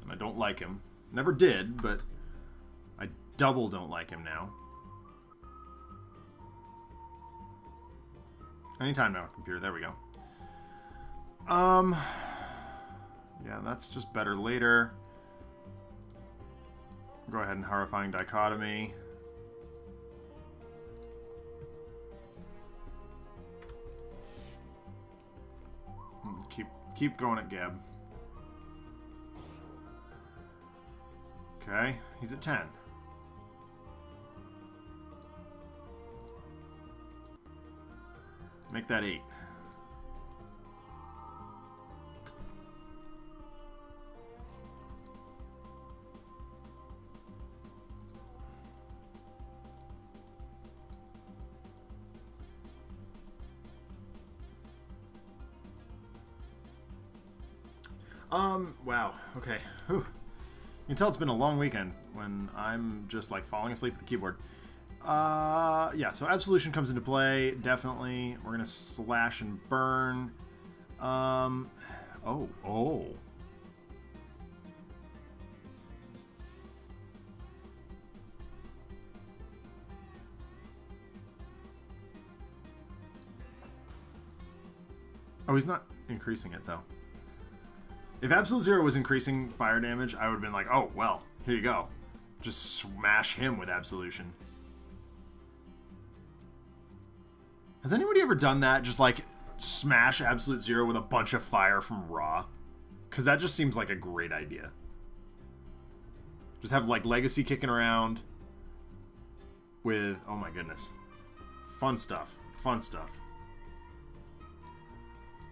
And I don't like him. Never did, but I double don't like him now. Anytime now, computer. There we go. Yeah, that's just better later. Go ahead and horrifying dichotomy. Keep going at Geb. Okay, he's at 10. Make that 8. Wow. Okay. Whew. You can tell it's been a long weekend when I'm just like falling asleep at the keyboard. Yeah, so Absolution comes into play, definitely. We're gonna slash and burn. Oh. Oh, he's not increasing it, though. If Absolute Zero was increasing fire damage, I would have been like, oh, well, here you go. Just smash him with Absolution. Has anybody ever done that? Just, like, smash Absolute Zero with a bunch of fire from Raw? Because that just seems like a great idea. Just have, like, Legacy kicking around with... Oh, my goodness. Fun stuff. Fun stuff.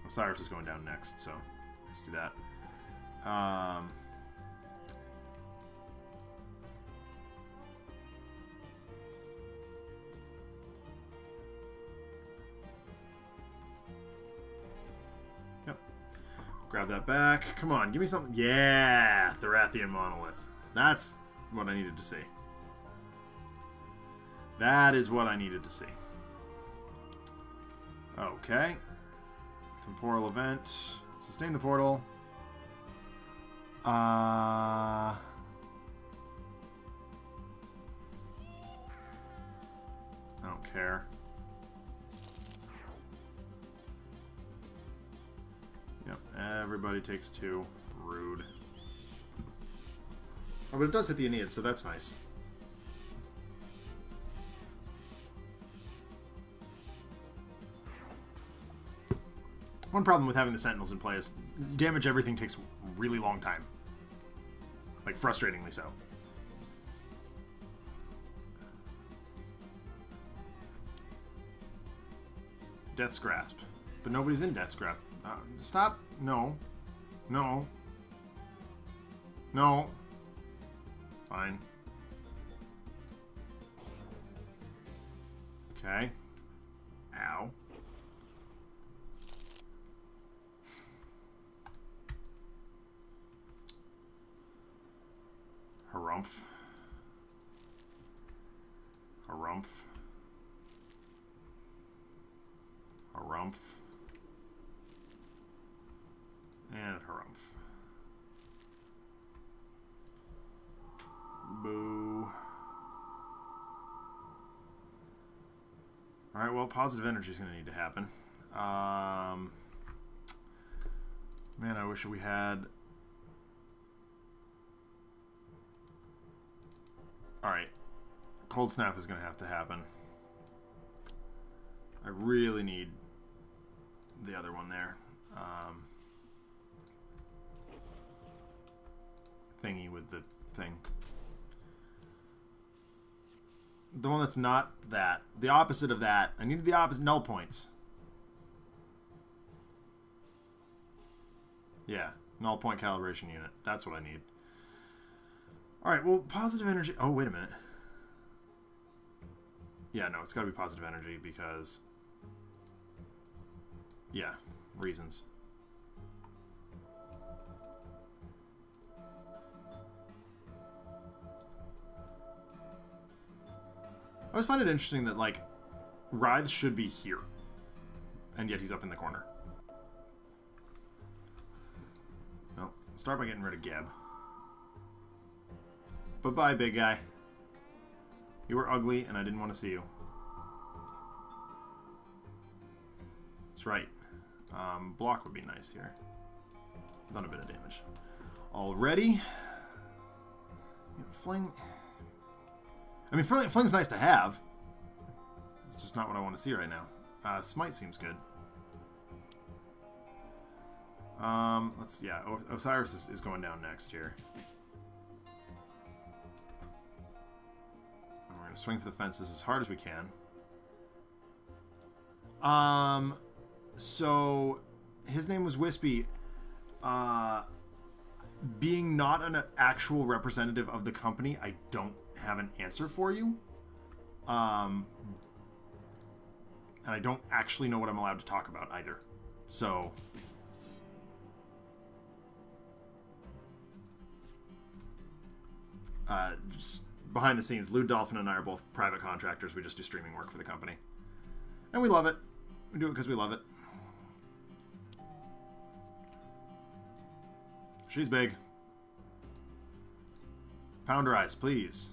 Osiris is going down next, so let's do that. Yep. Grab that back. Come on, give me something. Yeah! Therathian Monolith. That's what I needed to see. That is what I needed to see. Okay. Temporal event. Sustain the portal. I don't care. Everybody takes 2. Rude. Oh, but it does hit the Ennead, so that's nice. One problem with having the Sentinels in play is damage everything takes a really long time. Like, frustratingly so. Death's Grasp. But nobody's in Death's Grasp. Stop. No. No. No. Fine. Okay. Ow. Harumph. Harumph. Harumph. And Harumph. Boo. Alright, well, positive energy is going to need to happen. Man, I wish we had... Alright. Cold Snap is going to have to happen. I really need the other one there. Thingy with the thing. The one that's not that. The opposite of that. I needed the opposite. Null points. Yeah. Null point calibration unit. That's what I need. Alright, well, positive energy... Oh, wait a minute. Yeah, no, it's got to be positive energy because... Yeah, reasons. I always find it interesting that, like, Wraith should be here. And yet he's up in the corner. Well, start by getting rid of Geb. Bye-bye, big guy. You were ugly, and I didn't want to see you. That's right. Block would be nice here. Done a bit of damage. Already. Fling... I mean, Fling's nice to have. It's just not what I want to see right now. Smite seems good. Yeah, Osiris is going down next here. And we're going to swing for the fences as hard as we can. So, his name was Wispy. Being not an actual representative of the company, I don't have an answer for you. And I don't actually know what I'm allowed to talk about either. So... just behind the scenes, Lou Dolphin and I are both private contractors. We just do streaming work for the company. And we love it. We do it because we love it. She's big. Pounder eyes, please.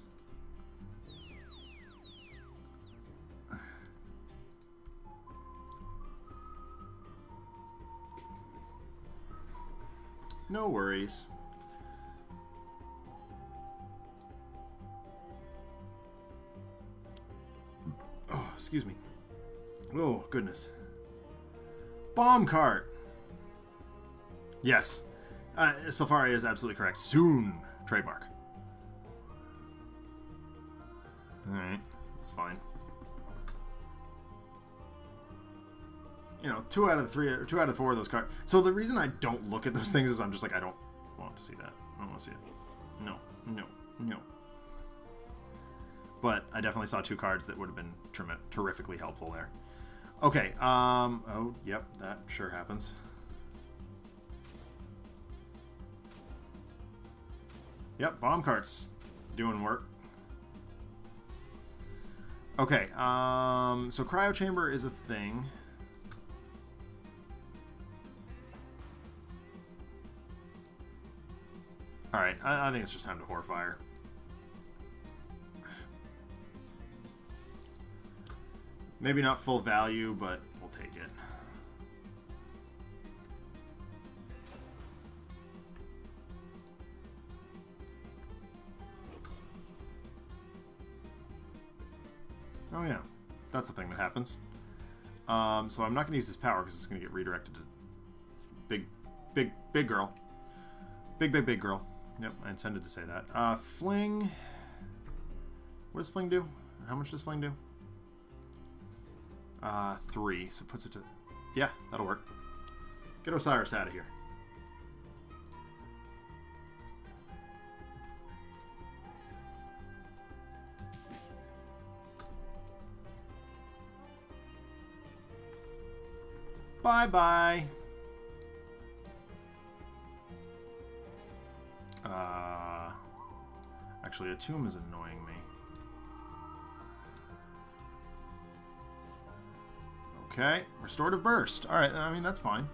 No worries. Oh, excuse me. Oh, goodness. Bomb cart. Yes. Safari is absolutely correct. Soon. Trademark. Alright. That's fine. You know, 2 out of 3, or 2 out of 4 of those cards. So the reason I don't look at those things is I'm just like, I don't want to see that. I don't want to see it. No. No. No. But I definitely saw 2 cards that would have been terrifically helpful there. Okay. Oh, yep. That sure happens. Yep. Bomb carts doing work. Okay. So cryo chamber is a thing. All right. I think it's just time to Horfire. Maybe not full value, but we'll take it. Oh yeah, that's a thing that happens. So I'm not going to use this power because it's going to get redirected to big girl. Big girl. Yep, I intended to say that. Fling. What does Fling do? How much does Fling do? 3, so it puts it to... Yeah, that'll work. Get Osiris out of here. Bye-bye. Actually, a tomb is annoying me. Okay, restorative burst. Alright, I mean, that's fine.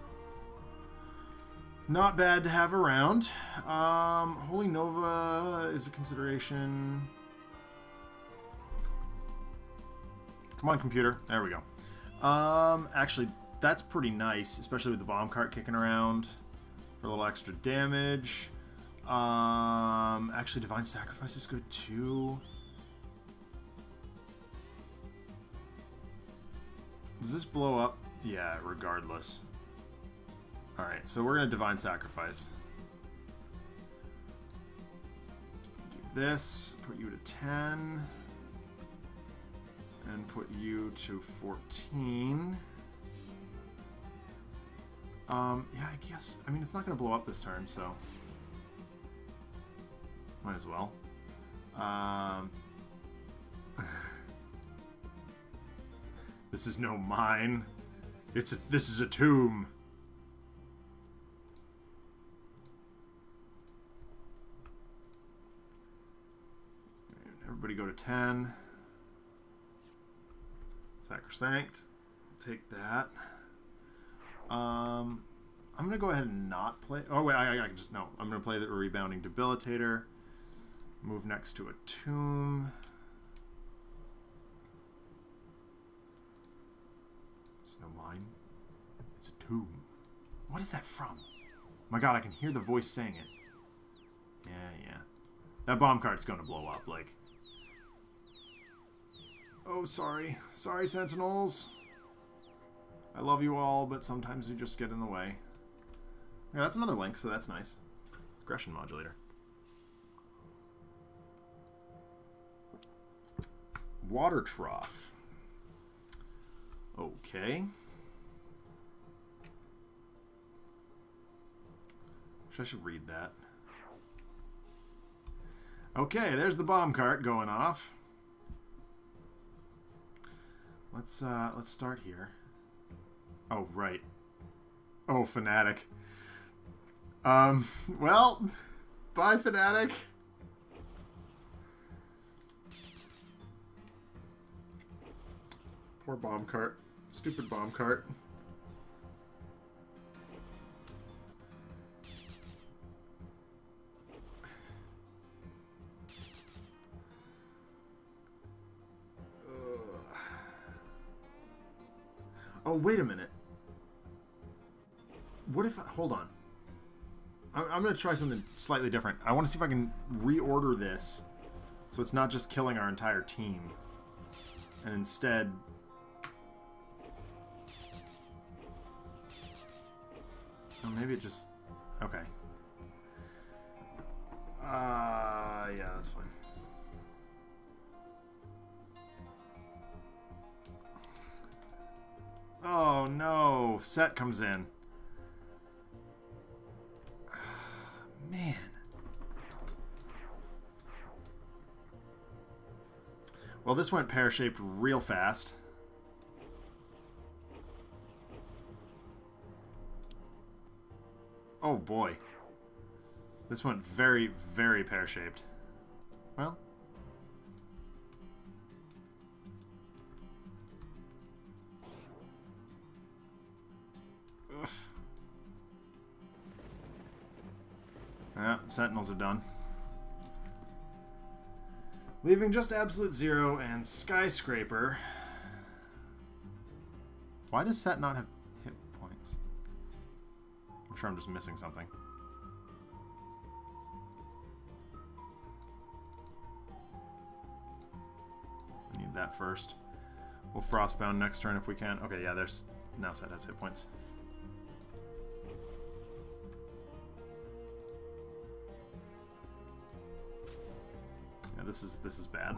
Not bad to have around. Holy Nova is a consideration. Come on, computer. There we go. Actually, that's pretty nice, especially with the bomb cart kicking around for a little extra damage. Actually, Divine Sacrifice is good too. Does this blow up? Yeah, regardless. Alright, so we're going to Divine Sacrifice. Do this, put you to 10. And put you to 14. Yeah, I guess... I mean, it's not going to blow up this turn, so... Might as well. This is no mine. This is a tomb. Everybody go to 10. Sacrosanct. Take that. I'm gonna go ahead and not play. Oh wait, I can just no. I'm gonna play the Rebounding Debilitator. Move next to a tomb. It's no mine. It's a tomb. What is that from? Oh my god, I can hear the voice saying it. Yeah. That bomb cart's gonna blow up. Like. Oh, sorry. Sorry, Sentinels. I love you all, but sometimes you just get in the way. Yeah, that's another link, so that's nice. Aggression modulator. Water trough. Okay. I should read that. Okay, there's the bomb cart going off. Let's start here. Oh, right. Oh, Fanatic. Well, bye, Fanatic. Poor bomb cart. Stupid bomb cart. Oh, wait a minute. What if... Hold on. I'm going to try something slightly different. I want to see if I can reorder this so it's not just killing our entire team. And instead... Oh, maybe it just... Okay. Yeah, that's fine. Oh, no. Set comes in. Man. Well, this went pear-shaped real fast. Oh, boy. This went very, very pear-shaped. Well... Yeah, Sentinels are done. Leaving just Absolute Zero and Skyscraper. Why does Set not have hit points? I'm sure I'm just missing something. I need that first. We'll Frostbound next turn if we can. Okay, yeah, there's... Now Set has hit points. Yeah, this is bad.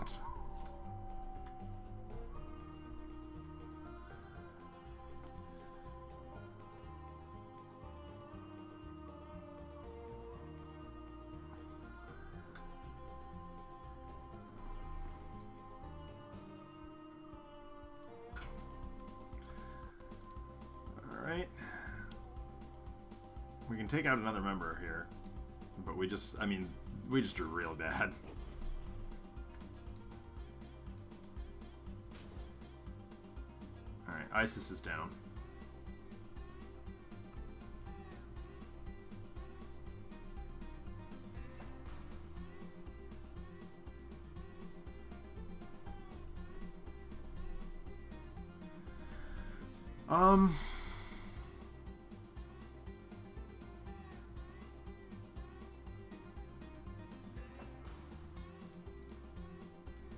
We can take out another member here, but we just drew real bad. Alright, Isis is down.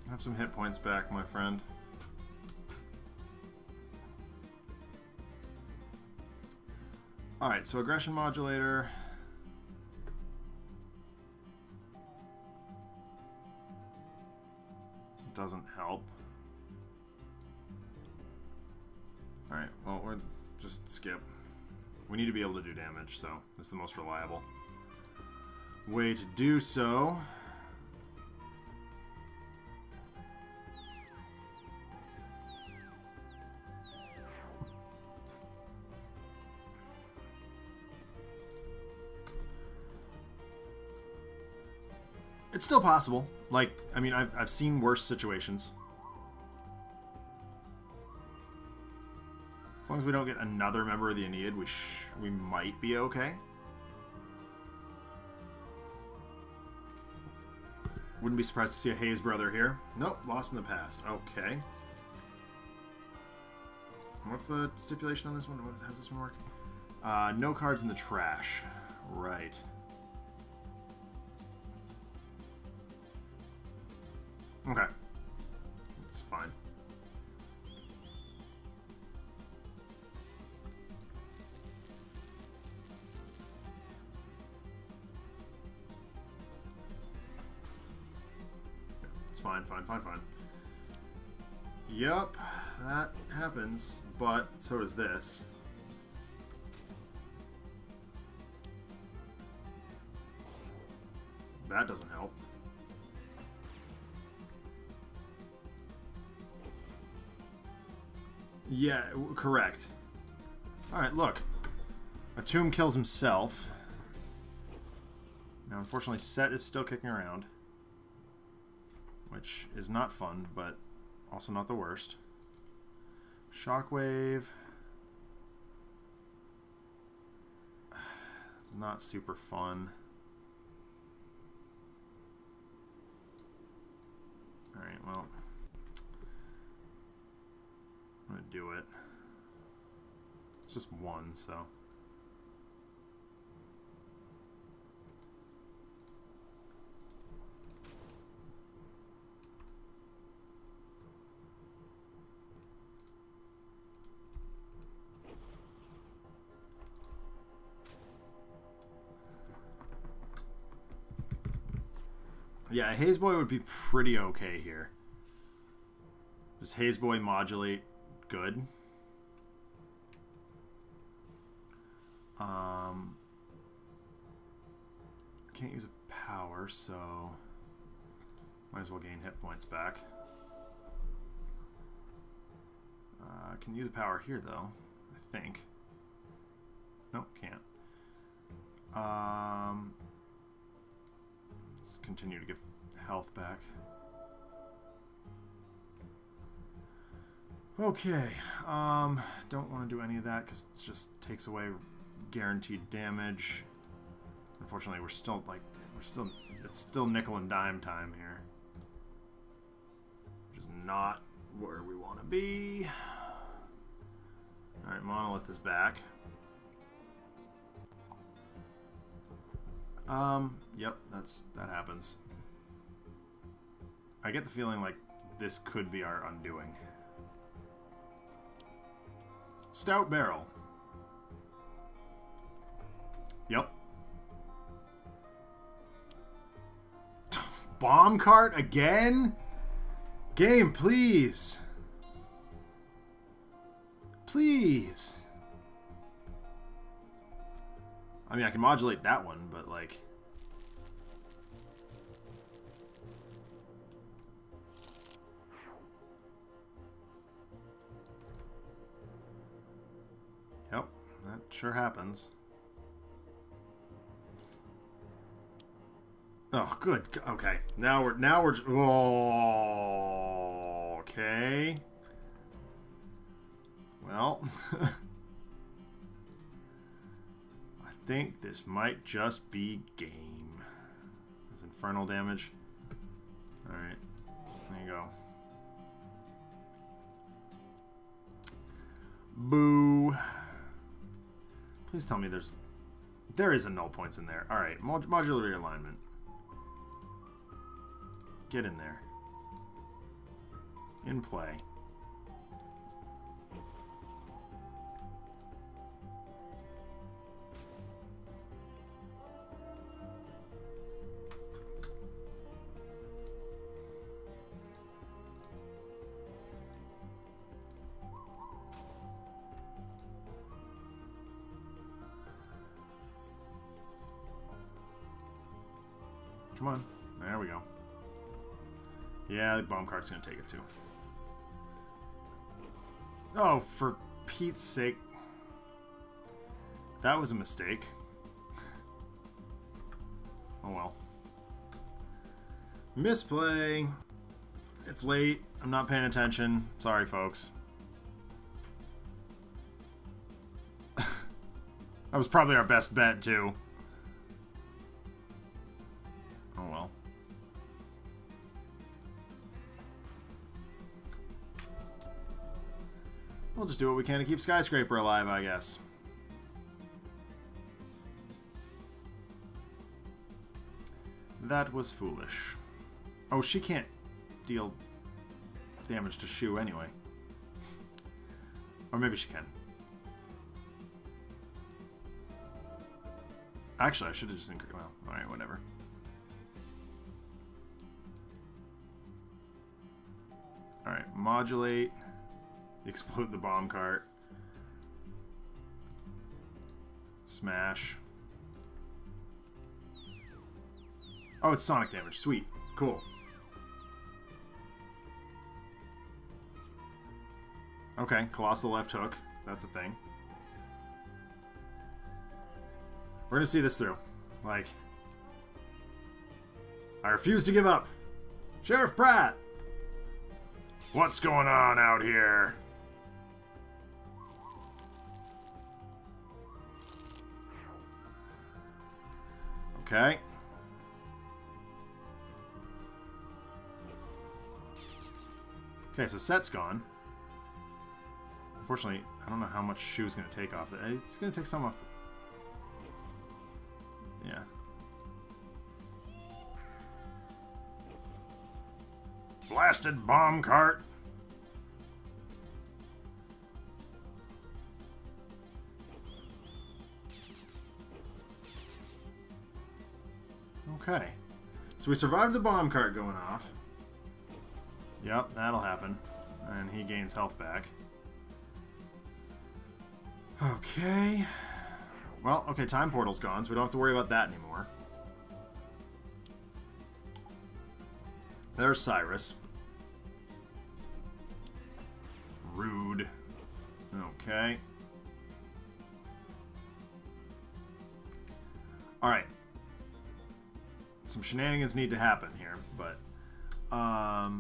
Have some hit points back, my friend. Alright, so aggression modulator. Doesn't help. Alright, well, we're just skip. We need to be able to do damage, so this is the most reliable way to do so. It's still possible. Like, I mean, I've seen worse situations. As long as we don't get another member of the Ennead, we might be okay. Wouldn't be surprised to see a Hayes brother here. Nope, lost in the past. Okay. What's the stipulation on this one? How's this one work? No cards in the trash. Right. Okay. It's fine. It's fine. Yep, that happens, but so does this. That doesn't help. Yeah, correct. Alright, look. A tomb kills himself. Now, unfortunately, Set is still kicking around. Which is not fun, but also not the worst. Shockwave. It's not super fun. Alright, well. I'm gonna do it. It's just one, so. Yeah, Haze Boy would be pretty okay here. Does Haze Boy modulate good? Can't use a power, so might as well gain hit points back. Can use a power here though, I think. Nope, can't. Let's continue to give health back. Okay, don't want to do any of that because it just takes away guaranteed damage. Unfortunately, it's still nickel and dime time here. Which is not where we want to be. Alright, Monolith is back. Yep, that happens. I get the feeling like this could be our undoing. Stout barrel. Yep. Bomb cart again? Game, please. Please. I mean, I can modulate that one, but like... Yep, that sure happens. Oh, good. Okay, now we're oh, okay. Well, I think this might just be game. That's infernal damage. All right, there you go. Boo. Please tell me there is a null points in there. All right, modular realignment. Get in there. In play. Come on. There we go. Yeah, the bomb cart's gonna take it too. Oh, for Pete's sake. That was a mistake. Oh well. Misplay. It's late. I'm not paying attention. Sorry, folks. That was probably our best bet, too. Oh well. We'll just do what we can to keep Skyscraper alive, I guess. That was foolish. Oh, she can't deal damage to Shu anyway. Or maybe she can. Actually, I should have just increased. Well, alright, whatever. Alright, modulate. Explode the bomb cart. Smash. Oh, it's sonic damage. Sweet. Cool. Okay, colossal left hook. That's a thing. We're gonna see this through. Like, I refuse to give up. Sheriff Pratt! What's going on out here? Okay. Okay, so Set's gone. Unfortunately, I don't know how much Shu's going to take off. It's going to take some off. Yeah. Blasted bomb cart. Okay. So we survived the bomb cart going off. Yep, that'll happen. And he gains health back. Okay. Well, okay, time portal's gone, so we don't have to worry about that anymore. There's Cyrus. Rude. Okay. Alright. Some shenanigans need to happen here, but there's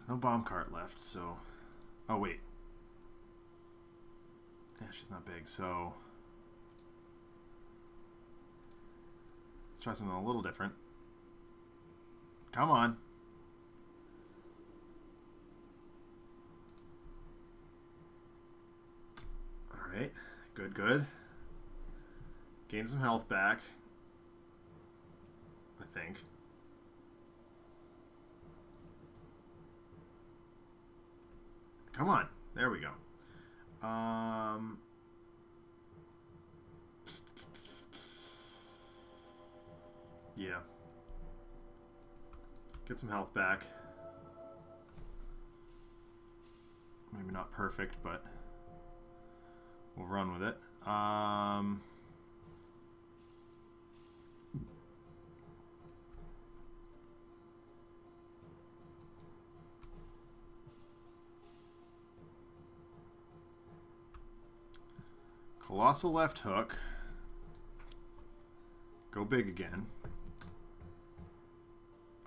no bomb cart left, so oh wait. Yeah, she's not big, so let's try something a little different. Come on. Alright, good, good. Gain some health back, I think. Come on. There we go. Yeah. Get some health back. Maybe not perfect, but we'll run with it. Colossal left hook. Go big again.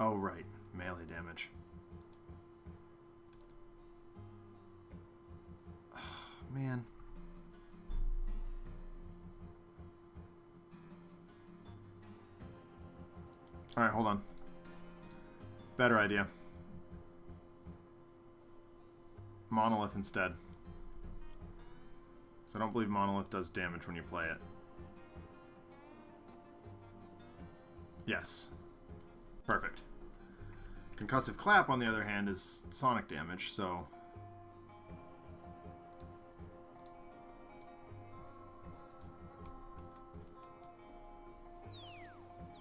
Oh, right. Melee damage. Oh, man. Alright, hold on. Better idea. Monolith instead. So I don't believe Monolith does damage when you play it. Yes. Perfect. Concussive Clap, on the other hand, is sonic damage, so...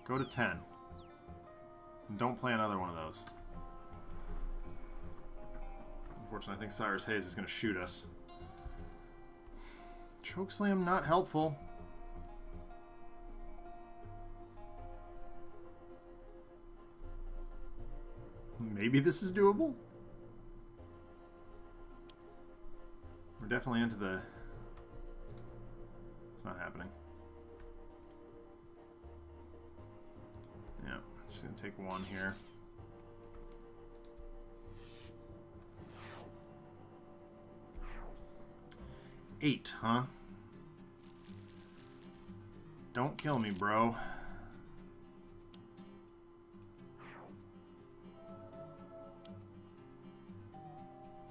Go to 10. And don't play another one of those. Unfortunately, I think Cyrus Hayes is going to shoot us. Chokeslam, not helpful. Maybe this is doable? We're definitely into the... It's not happening. Yeah, just gonna take one here. Eight, huh? Don't kill me, bro.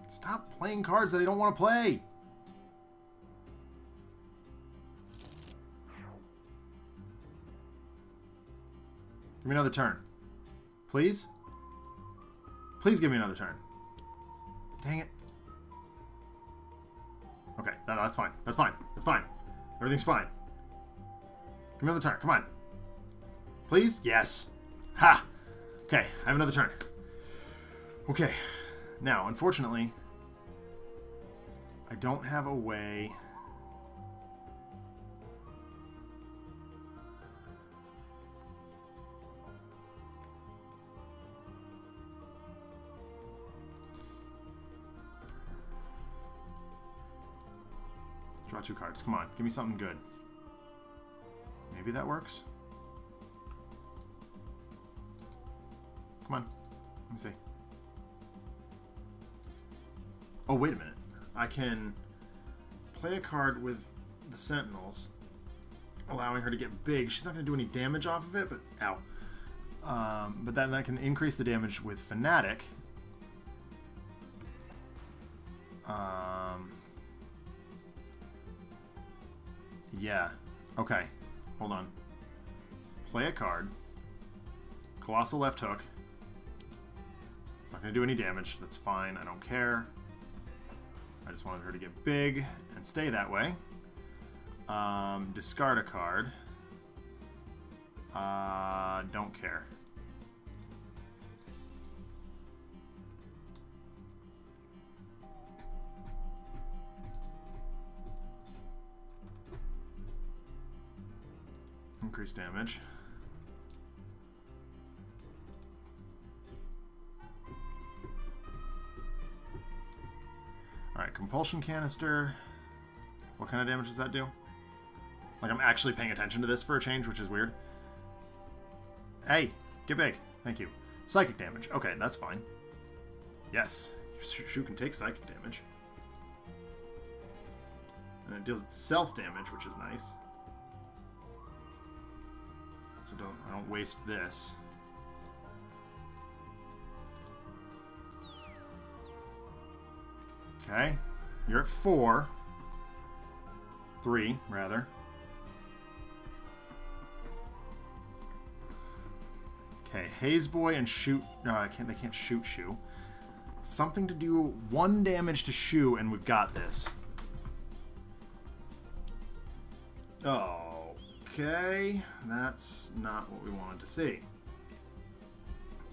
Stop playing cards that I don't want to play. Give me another turn. Please? Please give me another turn. Dang it. Okay, that's fine. That's fine. That's fine. Everything's fine. Give me another turn. Come on. Please? Yes. Ha! Okay, I have another turn. Okay. Now, unfortunately, I don't have a way... Draw two cards. Come on, give me something good. Maybe that works? Come on. Let me see. Oh, wait a minute. I can play a card with the Sentinels, allowing her to get big. She's not going to do any damage off of it, but... Ow. But then I can increase the damage with Fanatic. Yeah. Okay. Hold on. Play a card. Colossal left hook. It's not going to do any damage. That's fine. I don't care. I just wanted her to get big and stay that way. Discard a card. Don't care. Increase damage. Alright, Compulsion Canister. What kind of damage does that do? Like, I'm actually paying attention to this for a change, which is weird. Hey, get big. Thank you. Psychic damage. Okay, that's fine. Yes, Shu can take psychic damage. And it deals self damage, which is nice. So I don't waste this. Okay, you're at 4. 3, rather. Okay, Haze Boy and shoot. No, they can't shoot Shu. Something to do 1 damage to Shu, and we've got this. Okay, that's not what we wanted to see.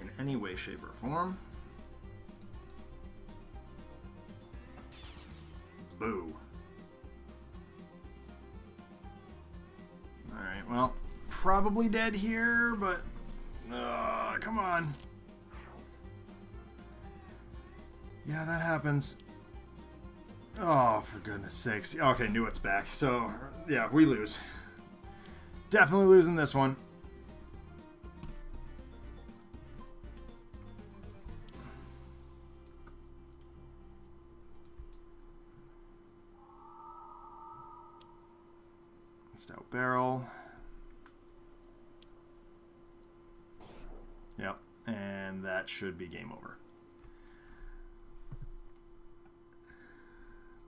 In any way, shape, or form. Boo. Alright, well, probably dead here, but... come on. Yeah, that happens. Oh, for goodness sakes. Okay, knew it's back. So, yeah, we lose. Definitely losing this one. Stout barrel. Yep, and that should be game over.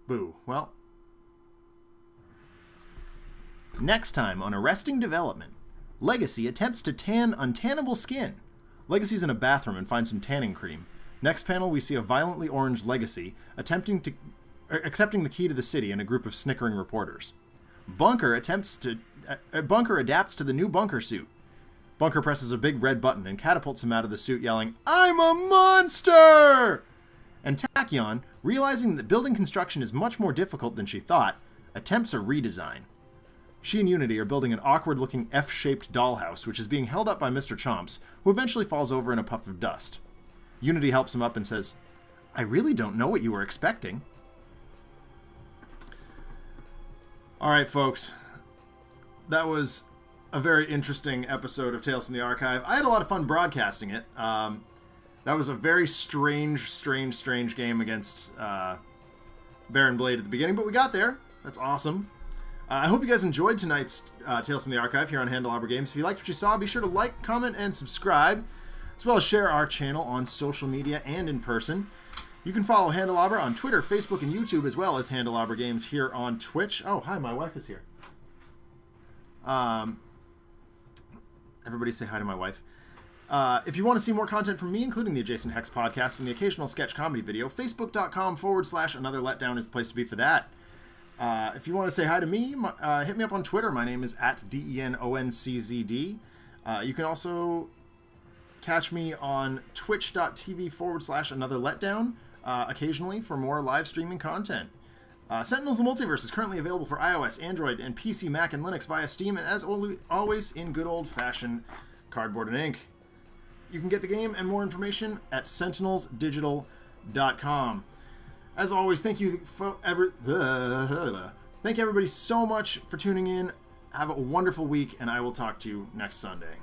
Boo. Well, next time on Arresting Development, Legacy attempts to tan untannable skin. Legacy's in a bathroom and finds some tanning cream. Next panel, we see a violently orange Legacy accepting the key to the city and a group of snickering reporters. Bunker adapts to the new Bunker suit. Bunker presses a big red button and catapults him out of the suit, yelling, "I'm a monster!" And Tachyon, realizing that building construction is much more difficult than she thought, attempts a redesign. She and Unity are building an awkward-looking F-shaped dollhouse, which is being held up by Mr. Chomps, who eventually falls over in a puff of dust. Unity helps him up and says, "I really don't know what you were expecting." Alright, folks. That was a very interesting episode of Tales from the Archive. I had a lot of fun broadcasting it. That was a very strange game against Baron Blade at the beginning, but we got there. That's awesome. I hope you guys enjoyed tonight's Tales from the Archive here on Handelabra Games. If you liked what you saw, be sure to like, comment, and subscribe, as well as share our channel on social media and in person. You can follow Handelabra on Twitter, Facebook, and YouTube, as well as Handelabra Games here on Twitch. Oh, hi, my wife is here. Everybody say hi to my wife. If you want to see more content from me, including the Adjacent Hex podcast and the occasional sketch comedy video, facebook.com/Another Letdown is the place to be for that. If you want to say hi to me, hit me up on Twitter. My name is @DENONCZD. You can also catch me on twitch.tv/Another Letdown occasionally for more live streaming content. Sentinels the Multiverse is currently available for iOS, Android, and PC, Mac, and Linux via Steam, and as always, in good old-fashioned cardboard and ink. You can get the game and more information at sentinelsdigital.com. As always, thank you everybody so much for tuning in. Have a wonderful week, and I will talk to you next Sunday.